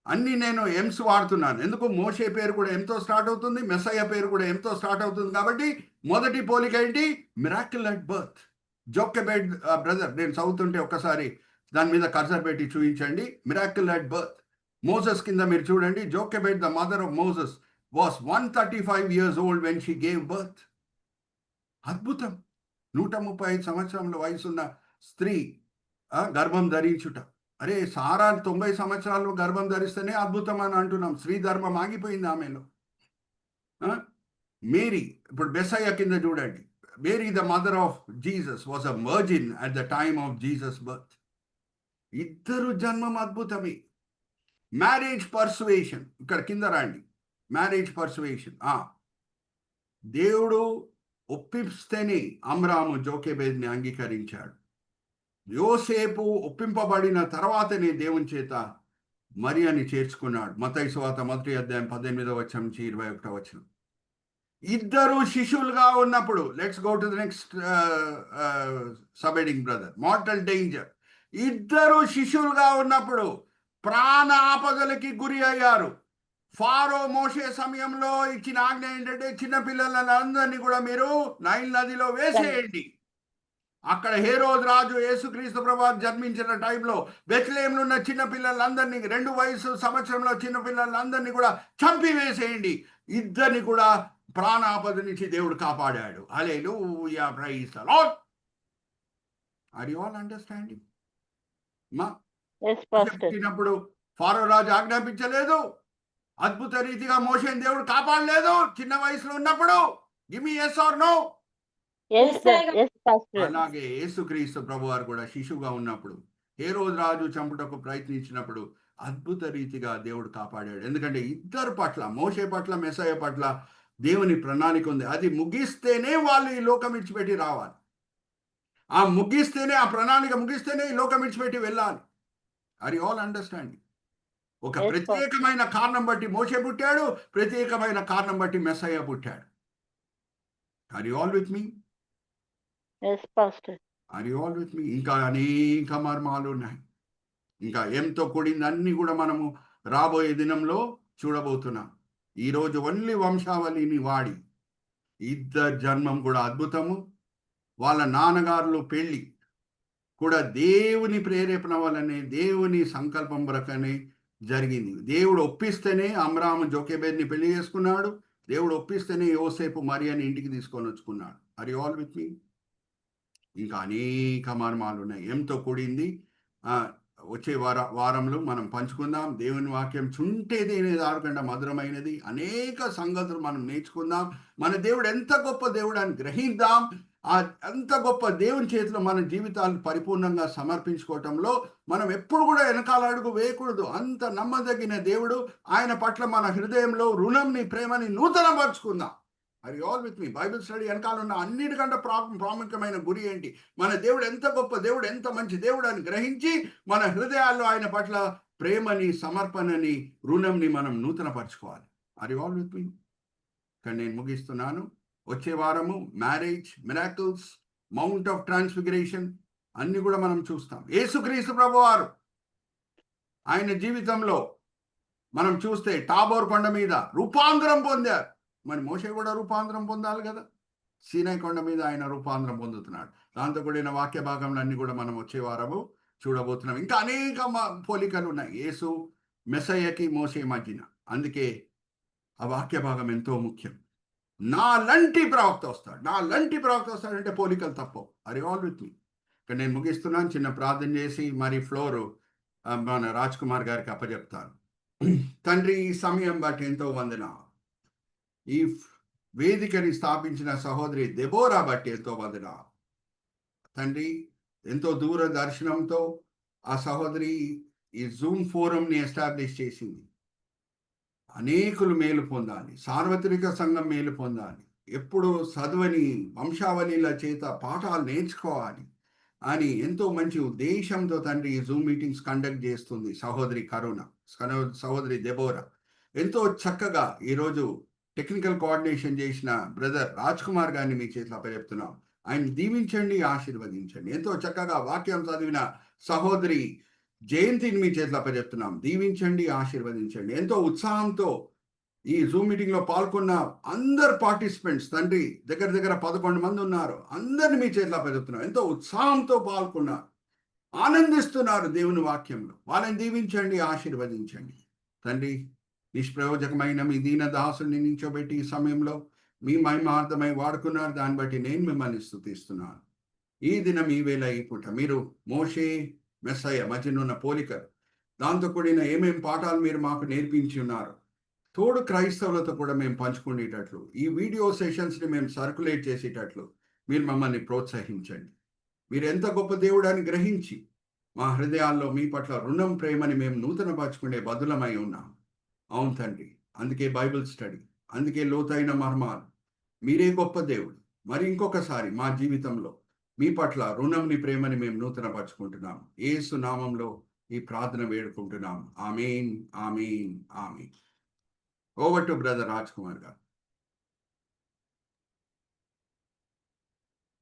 అన్ని నేను ఎమ్స్ వాడుతున్నాను. ఎందుకు? మోషే పేరు కూడా ఎంతో స్టార్ట్ అవుతుంది, మెస్సయ్య పేరు కూడా ఎంతో స్టార్ట్ అవుతుంది. కాబట్టి మొదటి పోలిక ఏంటి? Miracle at birth. Jochebed brother, నేను చదువుతుంటే ఒక్కసారి దాని మీద కర్సర్ పెట్టి చూపించండి. Miracle at birth. మోసెస్ కింద మీరు చూడండి. Jochebed the mother of Moses was 135 years old when she gave birth. అద్భుతం. 135 సంవత్సరముల వయసున్న స్త్రీ గర్భం ధరించుట. అరే సారా 90 సంవత్సరాలు గర్భం ధరిస్తేనే అద్భుతం అని అంటున్నాం. స్త్రీ ధర్మం ఆగిపోయింది ఆమెలో. మేరీ, ఇప్పుడు మెస్సయ్య కింద చూడండి. Mary the mother of Jesus was a virgin at the time of Jesus birth. ఇద్దరు జన్మం అద్భుతమే. మ్యారేజ్ పర్సువేషన్, ఇక్కడ కింద రండి. మ్యారేజ్ పర్సువేషన్, దేవుడు ఒప్పిస్తేనే అమ్రాము జోకెబేద్ని అంగీకరించాడు. యోసేపు ఒప్పింపబడిన తర్వాతనే దేవుని చేత మరియని చేర్చుకున్నాడు. మత్తయి సువార్త 1వ అధ్యాయం 18వ వచనం నుంచి 21వ వచనం. ఇద్దరు శిశువులుగా ఉన్నప్పుడు, let's go to the next subheading brother, mortal danger. ఇద్దరు శిశువులుగా ఉన్నప్పుడు ప్రాణ ఆపదలకి గురి అయ్యారు. ఫారో మోషే సమయంలో ఇచ్చిన ఆజ్ఞ ఏంటంటే చిన్నపిల్లలను అందరినీ కూడా మీరు నైల్ నదిలో వేసేయండి. అక్కడ హేరోదు రాజు యేసుక్రీస్తు ప్రభువు జన్మించిన టైంలో బెత్లెహేంలో ఉన్న చిన్నపిల్లలందరినీ, 2 సంవత్సరంలో చిన్నపిల్లలందరినీ కూడా చంపివేసేయండి. ఇద్దరిని కూడా ప్రాణాపద నుంచి దేవుడు కాపాడాడు. Hallelujah, praise the Lord. Are you all understanding? పుట్టినప్పుడు ఫారో రాజు ఆజ్ఞాపించలేదు. అద్భుత రీతిగా మోషేని దేవుడు కాపాడలేదు చిన్న వయసులో ఉన్నప్పుడు. Give me yes or no? అలాగే యేసుక్రీస్తు ప్రభువారు కూడా శిశువుగా ఉన్నప్పుడు హేరోదు రాజు చంపుటకు ప్రయత్నించినప్పుడు అద్భుత రీతిగా దేవుడు కాపాడాడు. ఎందుకంటే ఇద్దరు పట్ల, మోషే పట్ల మెస్సయ్య పట్ల దేవుని ప్రణాళిక ఉంది. అది ముగిస్తేనే వాళ్ళు ఈ లోకం విడిచిపెట్టి రావాలి. ఆ ప్రణాళిక ముగిస్తేనే ఈ లోకం విడిచిపెట్టి వెళ్ళాలి. Are you all understanding? ఒక Yes, ప్రత్యేకమైన కారణం బట్టి మోషే పుట్టాడు, ప్రత్యేకమైన కారణం బట్టి మెస్సయ్య పుట్టాడు. Are you all with me? Yes pastor. Are you all with me? ఇంకా అనేక మర్మాలు ఉన్నాయి. ఇంకా ఎంతో కూడింది అన్ని కూడా మనము రాబోయే దినంలో చూడబోతున్నాం. ఈరోజు ఓన్లీ వంశావళిని వాడి ఇద్దరు జన్మం కూడా అద్భుతము. వాళ్ళ నాన్నగారులు పెళ్ళి కూడా దేవుని ప్రేరేపణ వల్లనే, దేవుని సంకల్పం ప్రకారమే జరిగింది. దేవుడు ఒప్పిస్తేనే అమ్రాము జోకెబేద్ని పెళ్లి చేసుకున్నాడు. దేవుడు ఒప్పిస్తేనే యోసేపు మరియని ఇంటికి తీసుకొని వచ్చుకున్నాడు. Are you all with me? ఇంకా అనేక మర్మాలు ఉన్నాయి. ఎంతో కూడింది వచ్చే వారంలో మనం పంచుకుందాం. దేవుని వాక్యం చుంటే దేని దానికంటే మధురమైనది. అనేక సంగతులు మనం నేర్చుకుందాం. మన దేవుడు ఎంత గొప్ప దేవుడు అని గ్రహిద్దాం. అంత గొప్ప దేవుని చేతిలో మన జీవితాలను పరిపూర్ణంగా సమర్పించుకోవటంలో మనం ఎప్పుడు కూడా వెనకాల అడుగు వేయకూడదు. అంత నమ్మదగిన దేవుడు. ఆయన పట్ల మన హృదయంలో రుణంని, ప్రేమని నూతనపరుచుకుందాం. Are you all with me? Bible study వెనకాల ఉన్న అన్నిటికంటే ప్రాముఖ్యమైన గురి ఏంటి? మన దేవుడు ఎంత గొప్ప దేవుడు, ఎంత మంచి దేవుడు అని గ్రహించి మన హృదయాల్లో ఆయన పట్ల ప్రేమని, సమర్పణని, రుణంని మనం నూతనపరచుకోవాలి. ఆర్ యు ఆల్ విత్ మీ? ఇక్కడ నేను ముగిస్తున్నాను. వచ్చే వారము marriage, miracles, mount of transfiguration అన్ని కూడా మనం చూస్తాం. యేసుక్రీస్తు ప్రభువారు ఆయన జీవితంలో మనం చూస్తే టాబోర్ కొండ మీద రూపాంతరం పొందారు. మరి మోషే కూడా రూపాంతరం పొందాలి కదా. సీనాయి కొండ మీద ఆయన రూపాంతరం పొందుతున్నాడు. దాంతో కూడిన వాక్య భాగంలో అన్ని కూడా మనం వచ్చే వారము చూడబోతున్నాం. ఇంకా అనేక పోలికలు ఉన్నాయి యేసు మెస్సయ్యకి మోషే మధ్యన. అందుకే ఆ వాక్య భాగం ఎంతో ముఖ్యం. నా లంటి ప్రవక్త వస్తాడంటే పోలికలు తప్పవు. ఆర్ యు ఆల్ విత్ మీ? ఇక్కడ నేను ముగిస్తున్నాను. చిన్న ప్రార్థన చేసి మరి ఫ్లోరు మన రాజ్ కుమార్ గారికి అప్పచెప్తాను. తండ్రి, ఈ సమయం బట్టి ఎంతో వందనాలు. ఈ వేదికని స్థాపించిన సహోదరి దెబోరా బట్టి ఎంతో వందనాలు తండ్రి. ఎంతో దూరదర్శనంతో ఆ సహోదరి ఈ జూమ్ ఫోరంని ఎస్టాబ్లిష్ చేసింది. అనేకులు మేలు పొందాలి, సార్వత్రిక సంఘం మేలు పొందాలి, ఎప్పుడు చదువని వంశావళిల చేత పాఠాలు నేర్చుకోవాలి అని ఎంతో మంచి ఉద్దేశంతో తండ్రి ఈ జూమ్ మీటింగ్స్ కండక్ట్ చేస్తుంది సహోదరి కరుణ, సహోదరి దెబోరా. ఎంతో చక్కగా ఈరోజు టెక్నికల్ కోఆర్డినేషన్ చేసిన బ్రదర్ రాజ్ కుమార్ గారిని మీ చేతిలో అప్పచెప్తున్నాం. ఆయన దీవించండి, ఆశీర్వదించండి. ఎంతో చక్కగా వాక్యం చదివిన సహోదరి జయంతిని మీ చేతిలో అప్పచెప్తున్నాం. దీవించండి, ఆశీర్వదించండి. ఎంతో ఉత్సాహంతో ఈ జూమ్ మీటింగ్లో పాల్గొన్న అందరు పార్టిసిపెంట్స్ తండ్రి, దగ్గర 11 మంది ఉన్నారు. అందరిని మీ చేతిలో అప్పచెప్తున్నాం. ఎంతో ఉత్సాహంతో పాల్గొన్నారు, ఆనందిస్తున్నారు దేవుని వాక్యంలో. వాళ్ళని దీవించండి, ఆశీర్వదించండి తండ్రి. నిష్ప్రయోజకమైన మీ దీన దాసుని నించోబెట్టి ఈ సమయంలో మీ మహిమార్థమై వాడుకున్నారు. దాన్ని బట్టి నేను మిమ్మల్ని స్తుతిస్తున్నాను. ఈ దినం ఈ వేళ ఈ పూట మీరు మోషే మెస్సయ్య మధ్యనున్న పోలికలు, దాంతో కూడిన ఏమేం పాఠాలు మీరు మాకు నేర్పించి ఉన్నారు, తోడు క్రైస్తవులతో కూడా మేము పంచుకునేటట్లు, ఈ వీడియో సెషన్స్ని మేము సర్క్యులేట్ చేసేటట్లు మీరు మమ్మల్ని ప్రోత్సహించండి. మీరు ఎంత గొప్ప దేవుడని గ్రహించి మా హృదయాల్లో మీ పట్ల రుణం, ప్రేమని మేము నూతనపరచుకునే బదులమై ఉన్నాం. అవును తండ్రి, అందుకే బైబిల్ స్టడీ, అందుకే లోతైన మర్మాలు. మీరే గొప్ప దేవుడు. మరి ఇంకొకసారి మా జీవితంలో మీ పట్ల రుణంని, ప్రేమని మేము నూతనపరచుకుంటున్నాం. యేసు నామంలో ఈ ప్రార్థన వేడుకుంటున్నాం. Amen, amen, amen. Over to brother Raj Kumar గారు.